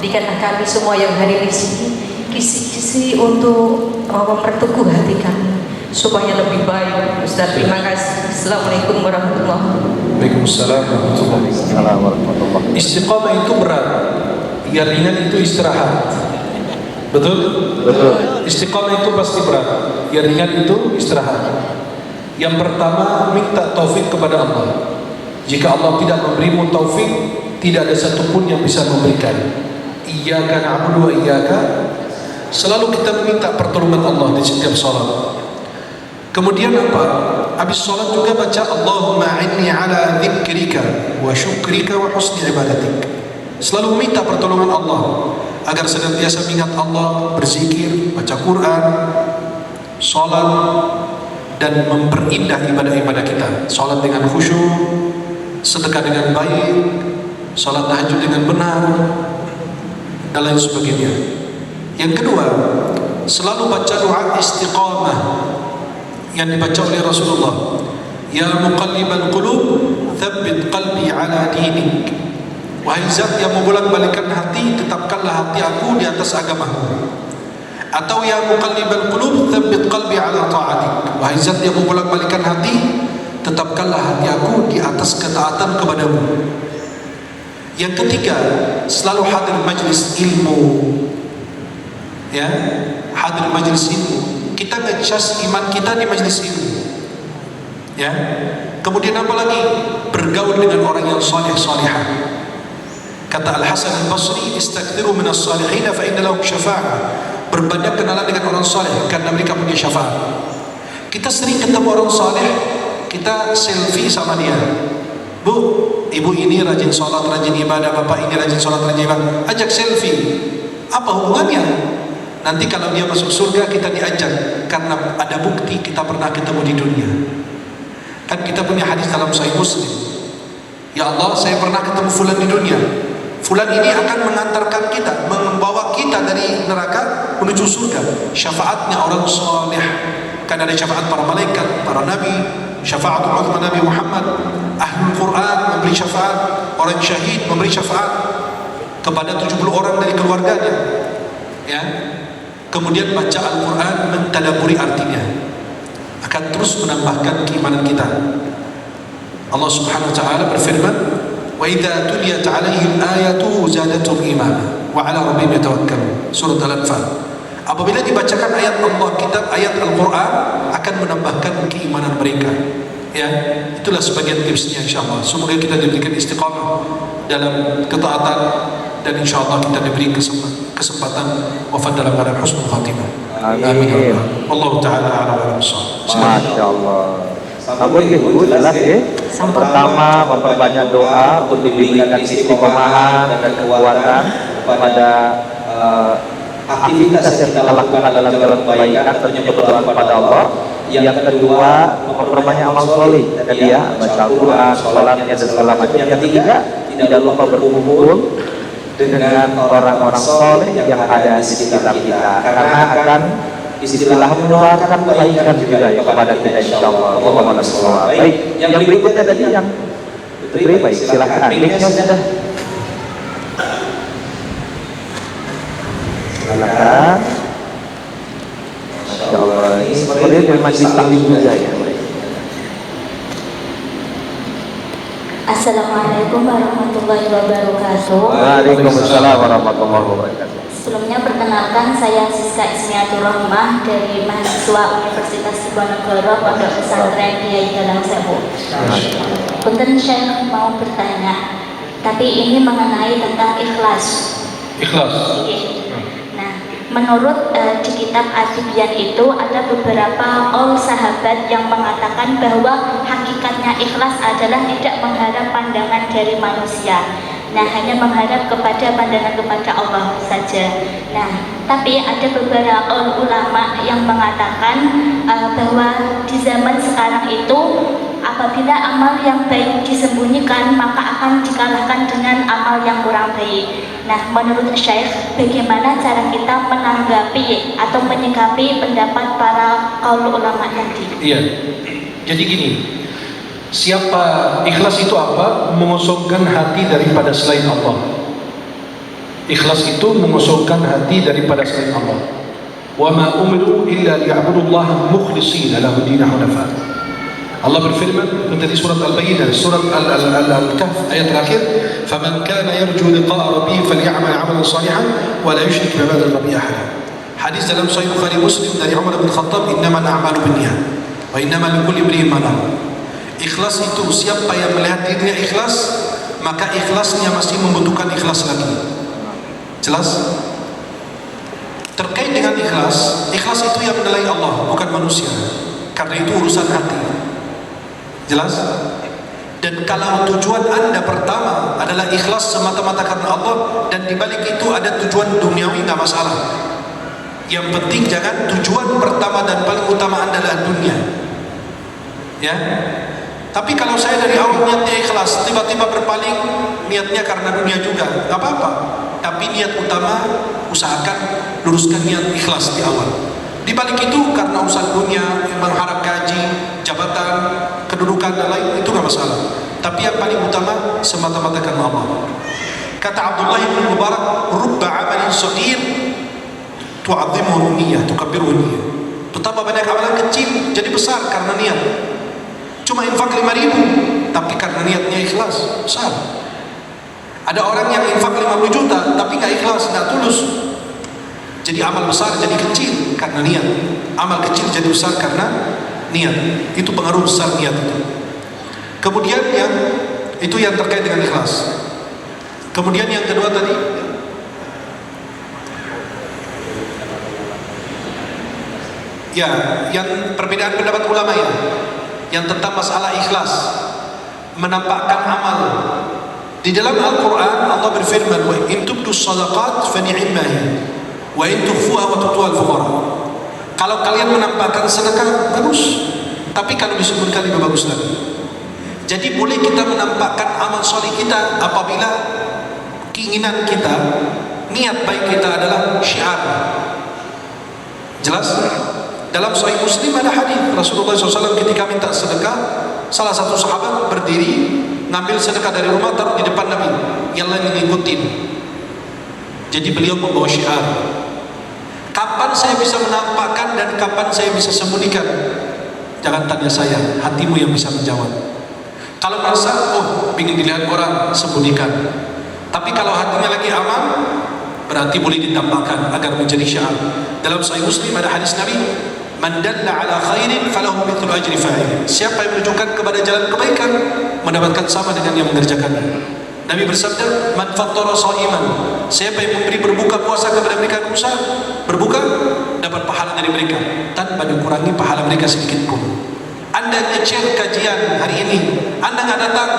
berikanlah kami semua yang hadir di sini kisi-kisi untuk memperteguh hati kami supaya lebih baik. Ustaz, terima kasih. Assalamualaikum warahmatullahi wabarakatuh. Waalaikumsalam warahmatullahi wabarakatuh. Istiqamah itu berat, yang ringan itu istirahat. Betul? Betul. Istiqamah itu pasti berat, yang ringan itu istirahat. Yang pertama, minta taufik kepada Allah. Jika Allah tidak memberimu taufik, tidak ada satupun yang bisa memberikan. Iyyaka na'budu wa iyyaka. Selalu kita meminta pertolongan Allah di setiap salat. Kemudian apa? Habis salat juga baca Allahumma inni ala dzikrika wa syukrika wa husni ibadatik. Selalu minta pertolongan Allah agar senantiasa mengingat Allah, berzikir, baca Quran, salat, dan memperindah ibadah-ibadah kita. Salat dengan khusyuk, sedekah dengan baik, salat tahajud dengan benar, dan lain sebagainya. Yang kedua, selalu baca doa istiqamah yang dibaca oleh Rasulullah. Ya muqallibal qulub, tsabbit qalbi ala dinik. Wahai zat yang membolak-balikan hati, tetapkanlah hati aku di atas agamamu. Atau ya muqallibal qulub, tsabbit qalbi ala ta'atik. Wahai zat yang membolak-balikan hati, tetapkanlah hati aku di atas ketaatan kepadamu. Yang ketiga, selalu hadir majlis ilmu. Ya, hadir majlis ilmu. Kita ngecas iman kita di majlis ilmu. Ya. Kemudian apa lagi? Bergaul dengan orang yang saleh-salihah. Kata Al-Hasan Al-Basri, "Istakthiru minas salihin fa inna lahum syafa'ah." Berbanyak kenalan dengan orang saleh karena mereka punya syafaat. Kita sering ketemu orang saleh, kita selfie sama dia. Bu, ibu ini rajin sholat, rajin ibadah, bapak ini rajin sholat, rajin ibadah. Ajak selfie. Apa hubungannya? Nanti kalau dia masuk surga kita diajak karena ada bukti kita pernah ketemu di dunia. Kan kita punya hadis dalam Sahih Muslim. Ya Allah, saya pernah ketemu fulan di dunia. Fulan ini akan mengantarkan kita, membawa kita dari neraka menuju surga. Syafaatnya orang saleh. Kan ada syafaat para malaikat, para nabi, syafaatul uzma Nabi Muhammad, ahlul Quran memberi syafaat, orang syahid memberi syafaat kepada 70 orang dari keluarganya. Ya. Kemudian baca Al-Quran, mentadaburi artinya, akan terus menambahkan keimanan kita. Allah Subhanahu wa taala berfirman, "Wa idza tuliyat 'alaihim ayatu zadatuhum imana wa 'ala rabbihim yatawakkalun." Surah Al-Anfal. Apabila dibacakan ayat Allah, kitab ayat Al-Quran, akan menambahkan keimanan mereka. Ya, itulah sebagian tipsnya insyaallah. Semoga kita diberikan istiqamah dalam ketaatan dan insyaallah kita diberi kesempatan wafat dalam keadaan husnul khatimah. Amin. Allah taala a'lam wa Masyaallah. Sabun gitu jelas ya. Pertama, memperbanyak doa untuk diberikan istiqomahan dan kekuatan kepada aktivitas yang kita lakukan dalam jalan kebaikan, penyebut kepada Allah. Yang kedua, memperbanyak amal soleh tadi ya, baca Al-Quran, sholatnya dan segala macam. Yang ketiga, tidak lupa berkumpul dengan orang-orang soleh yang ada di sekitar kita, karena akan istilah menularkan kebaikan juga ya kepada kita insyaallah. Allahumma shalli. Baik, yang berikutnya tadi yang beri baik, silakan. Mic-nya sudah. Silakan. Masyaallah, ini sepertinya dari majelis taklim juga ya. Assalamualaikum warahmatullahi wabarakatuh. Waalaikumsalam warahmatullahi wabarakatuh. Sebelumnya perkenalkan, saya Siska Ismiatul Rahmah dari mahasiswa Universitas Diponegoro Pondok Pesantren Kiai Dalang Sewu. Punten Syekh mau bertanya, tapi ini mengenai tentang ikhlas. Ikhlas. Nah, menurut di kitab Ad-Dibyan itu ada beberapa sahabat yang mengatakan bahwa hakikatnya ikhlas adalah tidak mengharap pandangan dari manusia. Nah, hanya mengharap kepada pandangan kepada Allah saja. Nah, tapi ada beberapa ulama yang mengatakan bahwa di zaman sekarang itu apabila amal yang baik disembunyikan maka akan dikalahkan dengan amal yang kurang baik. Nah, menurut Syekh, bagaimana cara kita menanggapi atau menyikapi pendapat para ulama tadi? Iya. Jadi gini, siapa ikhlas itu apa? Mengosongkan hati daripada selain Allah. Ikhlas itu mengosongkan hati daripada selain Allah. Wa ma umiru illa liya'budullaha mukhlishina lahu din hunafa. Allah berfirman di surat Al-Bayyinah, surat Al-Kahf ayat terakhir, "Faman kana yarju liqa'a rabbih falyamal 'amalan shalihan wa la yushrik bi ibadati rabbih ahada." Hadis dalam Sahih Bukhari Muslim dari Umar bin Khattab, "Innamal a'malu binniyat wa innamal likulli imri'in ma nawa." Ikhlas itu siapa yang melihat dirinya ikhlas, maka ikhlasnya masih membutuhkan ikhlas lagi. Jelas? Terkait dengan ikhlas, ikhlas itu yang menilai Allah, bukan manusia. Karena itu urusan hati. Jelas? Dan kalau tujuan Anda pertama adalah ikhlas semata-mata karena Allah, dan dibalik itu ada tujuan duniawi, nggak masalah. Yang penting jangan tujuan pertama dan paling utama Anda adalah dunia. Ya. Tapi kalau saya dari awal niatnya ikhlas, tiba-tiba berpaling niatnya karena dunia juga, nggak apa-apa. Tapi niat utama usahakan luruskan niat ikhlas di awal. Di balik itu karena urusan dunia, mengharap gaji, jabatan, kedudukan dan lain, itu nggak masalah. Tapi yang paling utama semata-mata karena Allah. Kata Abdullah bin Mubarak, "Rubba 'amalin shaghir tu'azzimuhu niyyah, tukabbiruhu niyyah." Betapa banyak amalan kecil jadi besar karena niat. Cuma infak 5.000, tapi karena niatnya ikhlas, besar. Ada orang yang infak 50 juta, tapi nggak ikhlas, nggak tulus. Jadi amal besar jadi kecil karena niat. Amal kecil jadi besar karena niat. Itu pengaruh besar niat itu. Kemudian itu yang terkait dengan ikhlas. Kemudian yang kedua tadi, ya, yang perbedaan pendapat ulama ya, yang tentang masalah ikhlas, menampakkan amal. Di dalam Al-Quran Allah berfirman, "Wa in tubdu shadaqat fa ni'ma hiya, wa in tukhfuha wa tu'tuha al-fuqara." Kalau kalian menampakkan sedekah, bagus. Tapi kalau disebutkan lebih bagus lagi. Jadi boleh kita menampakkan amal soleh kita apabila keinginan kita, niat baik kita adalah syiar. Jelas? Dalam Sahih Muslim ada hadis Rasulullah SAW ketika minta sedekah, salah satu sahabat berdiri ngambil sedekah dari rumah taruh di depan Nabi, yang lain ngikutin. Jadi beliau membawa syiar. Kapan saya bisa menampakkan dan kapan saya bisa sembunyikan? Jangan tanya saya, hatimu yang bisa menjawab. Kalau merasa, ingin dilihat orang, sembunyikan. Tapi kalau hatinya lagi aman, berarti boleh ditampakkan agar menjadi syiar. Dalam Sahih Muslim ada hadis Nabi, "Man dalla ala khairin falahu mithlu ajri fa'il." Siapa yang menunjukkan kepada jalan kebaikan, mendapatkan sama dengan yang mengerjakannya. Nabi bersabda, "Man fattara sha'iman." Siapa yang memberi berbuka puasa kepada mereka yang berusaha berbuka, dapat pahala dari mereka tanpa dikurangi pahala mereka sedikit pun. Anda nge-share kajian hari ini, Anda nggak datang,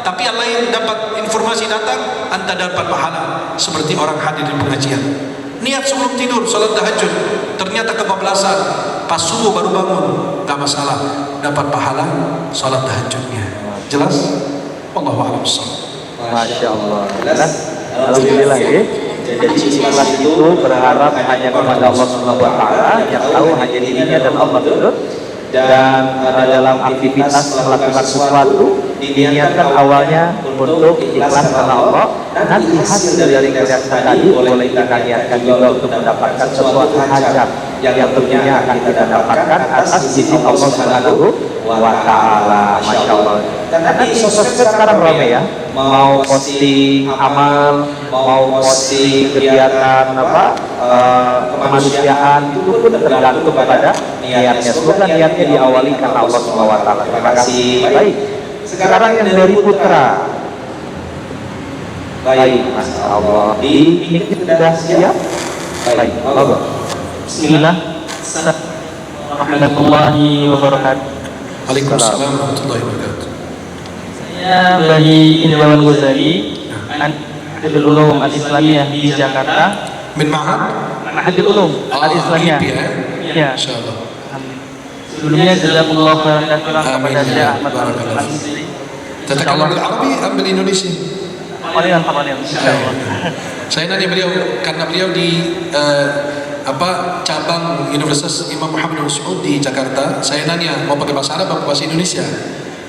tapi yang lain dapat informasi datang, Anda dapat pahala seperti orang hadir di pengajian. Niat sebelum tidur, salat tahajud, ternyata kebablasan, pas subuh baru bangun, nggak masalah, dapat pahala salat tahajudnya. Jelas? Wallahu a'lam bishawab. Masya Allah. Alhamdulillah ya. Jadi ikhlas itu berharap hanya kepada Allah Subhanahu wa taala, yang tahu hanya dirinya dan Allah betul. Dan dalam aktivitas melakukan sesuatu diniatkan awalnya untuk ikhlas karena Allah. Nanti hasil dari kegiatan tadi boleh kita niatkan juga untuk mendapatkan sesuatu hajat yang tentunya akan kita dapatkan atas izin Allah Subhanahu wa Ta'ala. Masya Allah. Karena di sosmed sekarang rame ya, mau posting amal, mau posting kegiatan kemanusiaan, itu pun tergantung kepada niatnya. Semoga niatnya diawali karena Allah Subhanahu wa Ta'ala. Terima kasih. Baik. Sekarang yang dari Putra. Baik, Masya Allah. Di ini sudah siap? Baik, Allah. Bismillah. Warahmatullahi wabarakatuh. Waalaikumsalam warahmatullahi wabarakatuh. Saya Bayi Indrawan Ghazali, Mahadul Ulum Al-Islamiyah di Jakarta. Min Ma'had Mahadul Ulum Al-Islamiyah. Ya. Insyaallah. Sebelumnya jazakumullah khairan katsiran kepada Syekh Ahmad Barakallah. Al-Ansari. Tatakallam bil Arabi am bil Indonesia? Kalian insyaallah. Saya nanya beliau karena beliau di cabang Universitas Imam Muhammad bin Saud di Jakarta. Saya nanya mau pakai bahasa Arab atau bahasa Indonesia?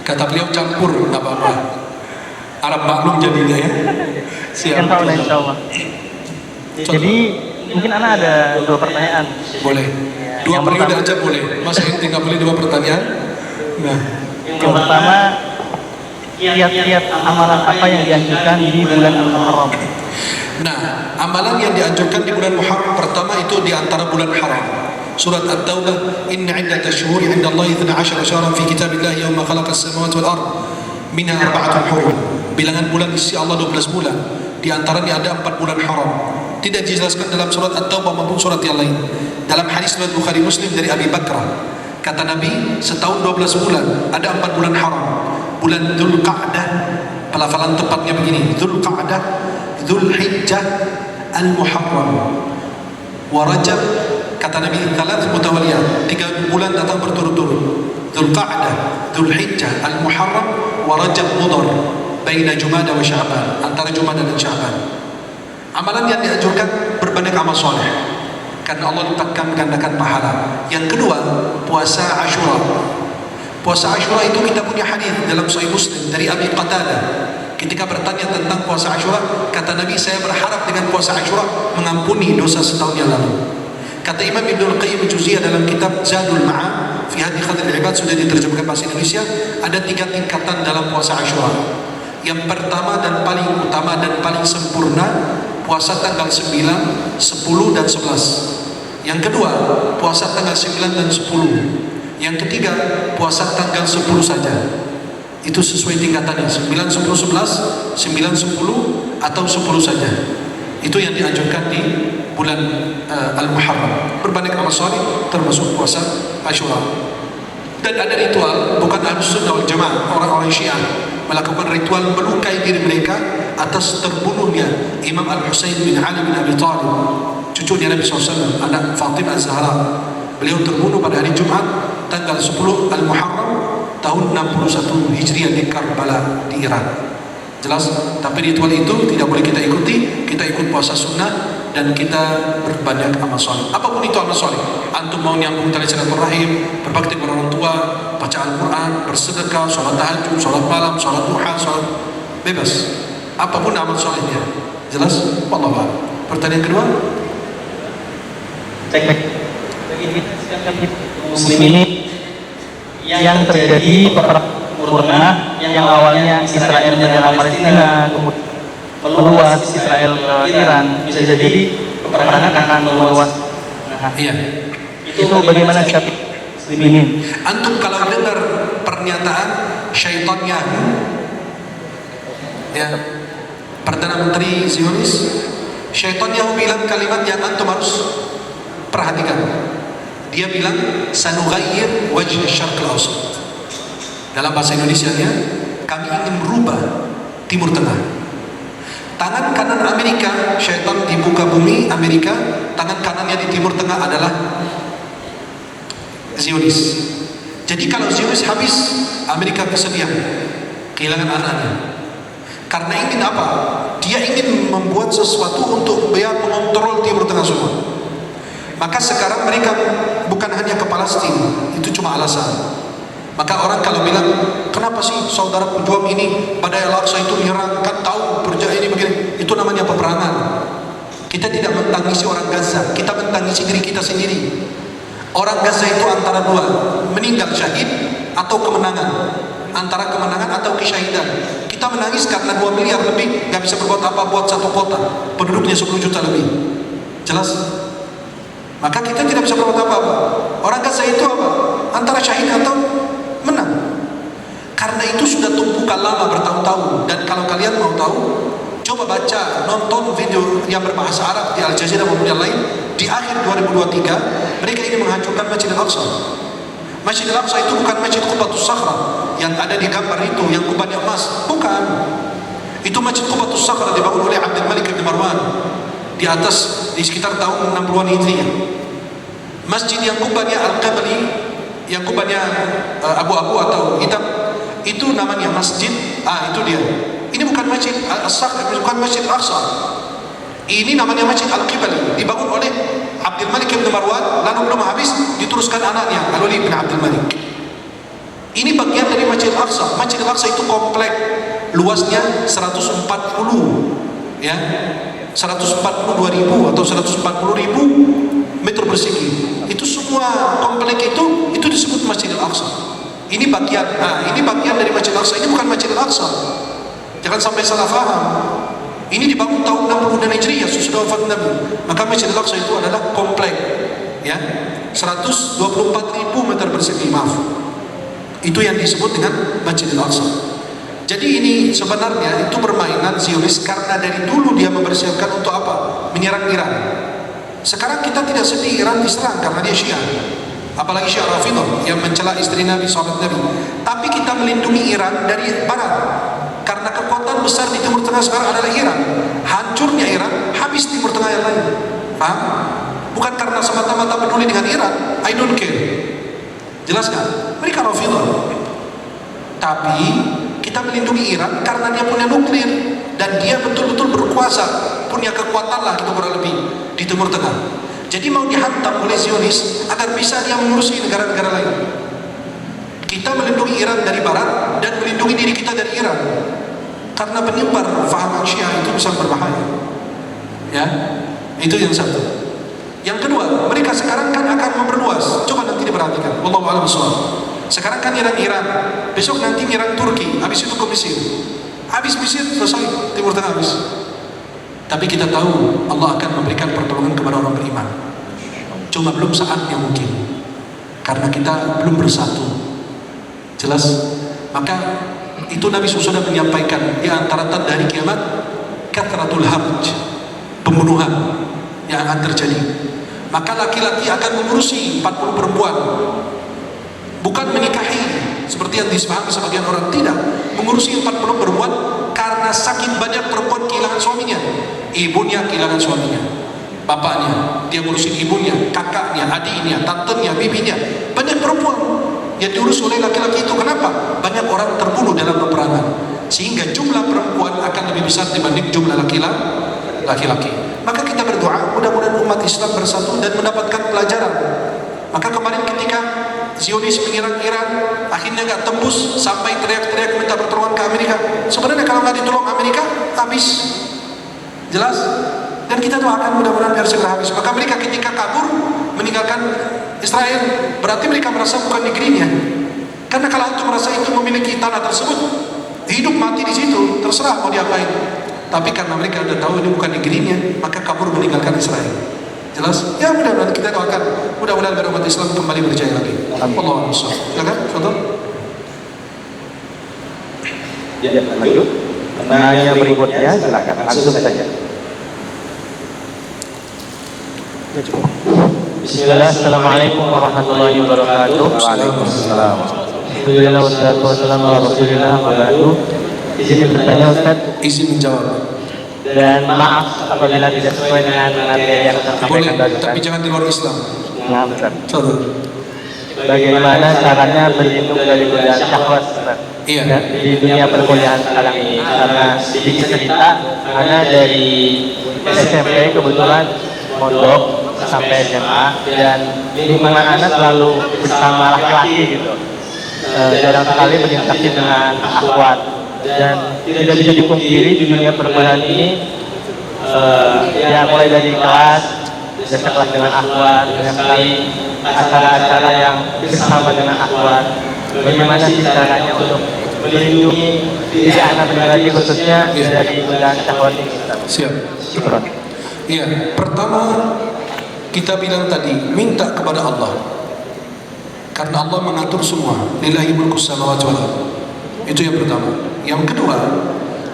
Kata beliau campur, nggak apa-apa. Arab maklum jadinya ya. Siap. Insyaallah. Jadi mungkin anak ada 2 pertanyaan. Boleh. 2 periode aja boleh. Masa inti nggak boleh 2 pertanyaan? Nah. Yang pertama, kiat-kiat amalan apa yang dianjurkan di bulan Al-Muharram? Nah, amalan yang dianjurkan di bulan Muharram pertama itu di antara bulan haram. Surat At-Taubah, inna iddatash shuhuri 'inda Allahi 12 syahran fi kitabillah yawma khalaqas samawati wal ard minha arba'atun hurum. Bilangan bulan di sisi Allah 12 bulan. Di antaranya ada 4 bulan haram. Tidak dijelaskan dalam surat At-Taubah maupun surat yang lain. Dalam hadis riwayat Bukhari Muslim dari Abi Bakrah, kata Nabi, setahun 12 bulan, ada 4 bulan haram. Bulan Dzulqa'dah, pelafalan tepatnya begini, Dzulqa'dah, Dzulhijjah, Al-Muharram, wa Rajab. Kata Nabi, thalath mutawaliyat, 3 bulan datang berturut-turut. Dzulqa'dah, Dzulhijjah, Al-Muharram, wa Rajab Mudhar, baina Jumada wa Sya'ban, antara Jumada dan Sya'ban. Amalan yang dianjurkan berbanyak amal soleh, karena Allah lipatkan gandakan pahala. Yang kedua, puasa Asyura. Puasa Asyura itu kita punya hadis dalam Sahih Muslim dari Abi Qatadah. Ketika bertanya tentang puasa Asyura, kata Nabi, saya berharap dengan puasa Asyura mengampuni dosa setahun yang lalu. Kata Imam Ibnul Qayyim Al-Jauziyah dalam kitab Zadul Ma'ad fi Hadi Khairil Ibad, sudah diterjemahkan bahasa Indonesia, ada 3 tingkatan dalam puasa Asyura. Yang pertama dan paling utama dan paling sempurna, puasa tanggal 9, 10 dan 11. Yang kedua, puasa tanggal 9 dan 10. Yang ketiga, puasa tanggal 10 saja. Itu sesuai tingkatannya, 9, 10, 11, 9, 10 atau 10 saja. Itu yang dianjurkan di bulan Al-Muharram. Berbanyak amal saleh termasuk puasa Asyura. Dan ada ritual, bukan Ahlus Sunnah wal Jamaah, orang-orang Syiah melakukan ritual melukai diri mereka atas terbunuhnya Imam Al-Husain bin Ali bin Abi Thalib, cucunya Nabi SAW, anak Fatimah Az-Zahra. Beliau terbunuh pada hari Jumat tanggal 10 Al-Muharram tahun 61 Hijriah di Karbala di Irak. Jelas? Tapi ritual itu tidak boleh kita ikuti. Kita ikut puasa sunnah dan kita berbanyak amal soleh. Apapun itu amal soleh. Antum mau nyambung tali silaturahim, berbakti kepada orang tua, baca Al-Quran, bersedekah, sholat tahajud, sholat malam, sholat duha, sholat bebas. Apapun amal solehnya. Jelas? Wallahu a'lam. Pertanyaan kedua? Cek. Muslim ini yang terjadi peperangan Timur Tengah yang awalnya Israel menyerang Palestina, kemudian meluas Israel ke Iran, bisa jadi peperangan akan meluas. Iya. Itu bagaimana sikap muslimin? Antum kalau dengar pernyataan syaitannya, ya, Perdana Menteri Zionis, syaitannya bilang kalimat yang antum harus perhatikan. Dia bilang sanughayyir wajh syarq al-awsat. Dalam bahasa Indonesianya, kami ingin merubah Timur Tengah. Tangan kanan Amerika, syaitan di muka bumi Amerika, tangan kanannya di Timur Tengah adalah Zionis. Jadi kalau Zionis habis, Amerika kesedihan, kehilangan anaknya. Karena ingin apa? Dia ingin membuat sesuatu untuk dia mengontrol Timur Tengah semua. Maka sekarang mereka bukan hanya ke Palestina, itu cuma alasan. Maka orang kalau bilang, kenapa sih saudara pejuang ini pada Al-Aqsa itu menyerang, kan tahu berjaya ini begini, itu namanya peperangan. Kita tidak mentangisi orang Gaza, kita mentangisi diri kita sendiri. Orang Gaza itu antara dua, meninggal syahid atau kemenangan, antara kemenangan atau kesyahidan. Kita menangis karena 2 miliar lebih nggak bisa berbuat apa buat satu kota, penduduknya 10 juta lebih. Jelas? Maka kita tidak bisa berbuat apa-apa. Orang Gaza itu apa? Antara syahid atau menang. Karena itu sudah tumpukan lama bertahun-tahun. Dan kalau kalian mau tahu, coba baca, nonton video yang berbahasa Arab di Al Jazeera maupun yang lain. Di akhir 2023 mereka ini menghancurkan Masjid Al-Aqsa. Masjid Al-Aqsa itu bukan Masjid Qubatus Sakhra yang ada di gambar itu, yang kubahnya emas. Bukan. Itu Masjid Qubatus Sakhra dibangun oleh Abdul Malik bin Marwan di atas, di sekitar tahun 60-an Hijriah. Masjid yang kubahnya Al-Qabli, yang kubahnya abu-abu atau hitam, itu namanya masjid. Itu dia. Ini bukan Masjid Al-Sakhra, bukan Masjid Al-Aqsa. Ini namanya Masjid Al-Qibli, dibangun oleh Abdul Malik bin Marwan, lalu belum habis diteruskan anaknya Al-Wali bin Abdul Malik. Ini bagian dari Masjid Al-Aqsa. Masjid Al-Aqsa itu komplek, luasnya 140 ya, 142.000 atau 140.000 meter persegi. Itu semua komplek itu disebut Masjid Al-Aqsa. Ini bagian, ini bagian dari Masjid Al-Aqsa. Ini bukan Masjid Al-Aqsa. Jangan sampai salah faham. Ini dibangun tahun 60 Hijriah sesudah wafat Nabi. Maka Masjid Al-Aqsa itu adalah komplek ya, 124.000 meter persegi, maaf. Itu yang disebut dengan Masjid Al-Aqsa. Jadi ini sebenarnya itu permainan Zionis karena dari dulu dia mempersiapkan untuk apa? Menyerang Iran. Sekarang kita tidak sedih Iran diserang karena dia Syiah. Apalagi Syiah Rafidhah yang mencela istri Nabi, sahabat Nabi. Tapi kita melindungi Iran dari barat. Karena kekuatan besar di Timur Tengah sekarang adalah Iran. Hancurnya Iran, habis Timur Tengah yang lain. Paham? Bukan karena semata-mata peduli dengan Iran. I don't care. Jelas kan? Mereka Rafidhah. Tapi kita melindungi Iran karena dia punya nuklir dan dia betul-betul berkuasa, punya kekuatan lah gitu kurang lebih di Timur Tengah. Jadi mau dihantam oleh Zionis agar bisa dia mengurusi negara-negara lain. Kita melindungi Iran dari barat dan melindungi diri kita dari Iran. Karena penyebar faham Syiah itu bisa berbahaya. Ya, itu yang satu. Yang kedua, mereka sekarang kan akan memperluas. Coba nanti diperhatikan. Wallahu a'lam bishawab. Sekarang kan nyerang Iran, besok nanti nyerang Turki, habis itu ke Mesir. Habis Mesir selesai, Timur Tengah habis. Tapi kita tahu Allah akan memberikan pertolongan kepada orang beriman. Cuma belum saatnya mungkin. Karena kita belum bersatu. Jelas? Maka itu Nabi sudah menyampaikan di antara tanda hari kiamat kathratul harj, pembunuhan yang akan terjadi. Maka laki-laki akan mengurusi 40 perempuan, bukan menikahi seperti yang disepahami sebagian orang, tidak, mengurusi 40 perempuan karena saking banyak perempuan kehilangan suaminya. Ibunya kehilangan suaminya, bapaknya, dia ngurusin ibunya, kakaknya, adiknya, tantenya, bibinya, banyak perempuan yang diurus oleh laki-laki itu. Kenapa? Banyak orang terbunuh dalam peperangan, sehingga jumlah perempuan akan lebih besar dibanding jumlah laki-laki. Maka kita berdoa mudah-mudahan umat Islam bersatu dan mendapatkan pelajaran. Maka kemarin ketika Zionis menyerang Iran, akhirnya nggak tembus sampai teriak-teriak minta pertolongan ke Amerika. Sebenarnya kalau nggak ditolong Amerika, habis. Jelas? Dan kita doakan mudah-mudahan biar segera habis. Maka mereka ketika kabur meninggalkan Israel, berarti mereka merasa bukan negerinya. Karena kalau itu merasa itu memiliki tanah tersebut, hidup mati di situ, terserah mau diapain. Tapi karena mereka sudah tahu ini bukan negerinya, maka kabur meninggalkan Israel. Jelas? Ya mudah-mudahan kita doakan, mudah-mudahan umat Islam kembali berjaya lagi. Allahu Akbar. Silakan, Fadhil. Ya, lanjut. Nah, yang berikutnya silakan langsung saja. Bismillah, Assalamualaikum warahmatullahi wabarakatuh. Waalaikumsalam. Alhamdulillah wassalatu wassalamu ala Rasulillah wa ba'du. Izin bertanya Ustaz. Izin menjawab. Dan maaf apabila tidak sesuai dengan materi yang saya sampaikan Boleh, barusan. tapi jangan di luar Islam. Nah, Ustaz. Fadhil. Bagaimana caranya berlindung dari godaan syahwat Ustaz? Iya. Di dunia perkuliahan sekarang ini, karena sedikit cerita, karena dari SMP kebetulan mondok sampai SMA dan lingkungan anak selalu bersama laki-laki gitu. Jarang sekali berinteraksi dengan akhwat dan tidak bisa dipungkiri di dunia perkuliahan ini ya mulai dari kelas, biasa kelas dengan akhwat, banyak sekali acara-acara yang bersama dengan akhwat. Bagaimana sih caranya untuk melindungi diri anak pribadi khususnya dari godaan syahwat ini? Siap. Syukran. Iya, pertama kita bilang tadi minta kepada Allah, karena Allah mengatur semua. Lillahi mulku samawati wal ardh. Itu yang pertama. Yang kedua,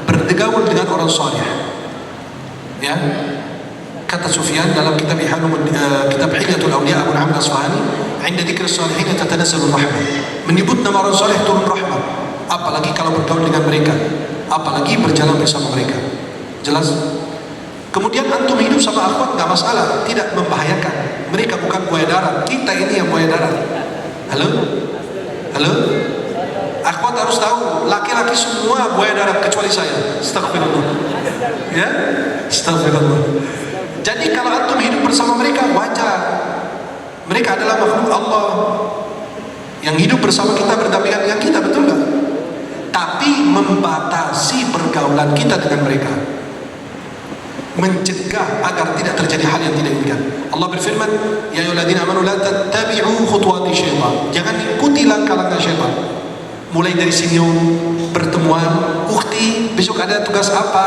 bergaul dengan orang saleh. Ya, kata Sufyan dalam kitab kitab Hilyatul Awliya Abu Amr Asfahani, "Inda dzikri shalihin tatanazzalu rahmah." Menyebut nama orang saleh turun rahmat. Apalagi kalau bergaul dengan mereka, apalagi berjalan bersama mereka. Jelas? Kemudian antum hidup sama akhwat nggak masalah, tidak membahayakan. Mereka bukan buaya darat, kita ini yang buaya darat. Halo? Halo? Akhwat harus tahu, laki-laki semua buaya darat kecuali saya. Astagfirullah. Ya? Astagfirullah. Jadi kalau antum hidup bersama mereka wajar. Mereka adalah makhluk Allah yang hidup bersama kita, berdampingan dengan kita, betul nggak? Tapi membatasi pergaulan kita dengan mereka, mencegah agar tidak terjadi hal yang tidak diinginkan. Allah berfirman, ya ayyuhalladzina amanu la tattabi'u khutuwati syaitan. Jangan ikuti langkah-langkah syaitan. Mulai dari senyum, pertemuan, ukhti, besok ada tugas apa?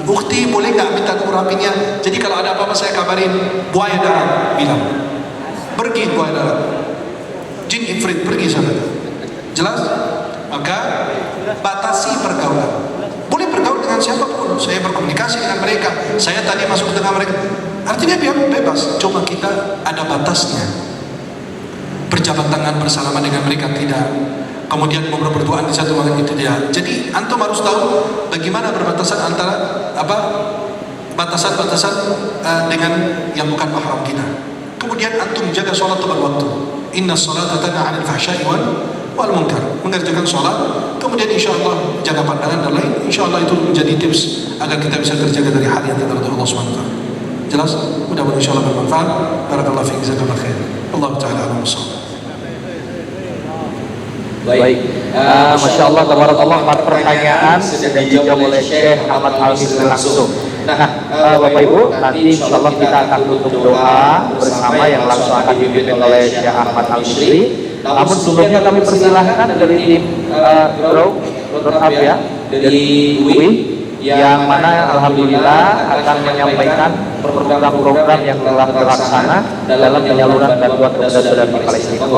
Ukhti, boleh nggak minta nomor HP-nya? Jadi kalau ada apa-apa saya kabarin. Buaya darat, bilang. Pergi buaya darat. Jin ifrit, pergi sana. Jelas? Maka batasi pergaulan. Boleh bergaul dengan siapapun. Saya berkomunikasi dengan mereka. Saya tadi masuk ke tengah mereka. Artinya biar bebas. Cuma kita ada batasnya. Berjabat tangan bersalaman dengan mereka tidak. Kemudian ngobrol berduaan di satu malam itu dia. Jadi antum harus tahu bagaimana berbatasan antara batasan-batasan dengan yang bukan mahram kita. Kemudian antum jaga sholat tepat waktu. Inna sholata tanha 'anil fahsya'i wal munkar. Mengerjakan sholat, kemudian insya Allah jaga pandangan dan lain. Insya Allah itu menjadi tips agar kita bisa terjaga dari hal yang tidak ridha Allah Subhanahu wa taala. Jelas? Mudah-mudahan insya Allah bermanfaat. Barakallahu fiik, jazakallahu khair. Allah taala a'lam bissawab. Baik, Masya Allah, tabarakallah, 4 pertanyaan sudah dijawab oleh Syekh Ahmad Al-Misri langsung. Nah, Bapak Ibu, nanti insya Allah kita akan tutup doa bersama yang langsung akan dipimpin oleh Syekh Ahmad Al-Misri. Namun sebelumnya kami persilahkan dari tim Up ya, dari UI, yang mana Alhamdulillah akan menyampaikan program-program yang telah terlaksana dalam penyaluran bantuan kepada saudara di Palestina.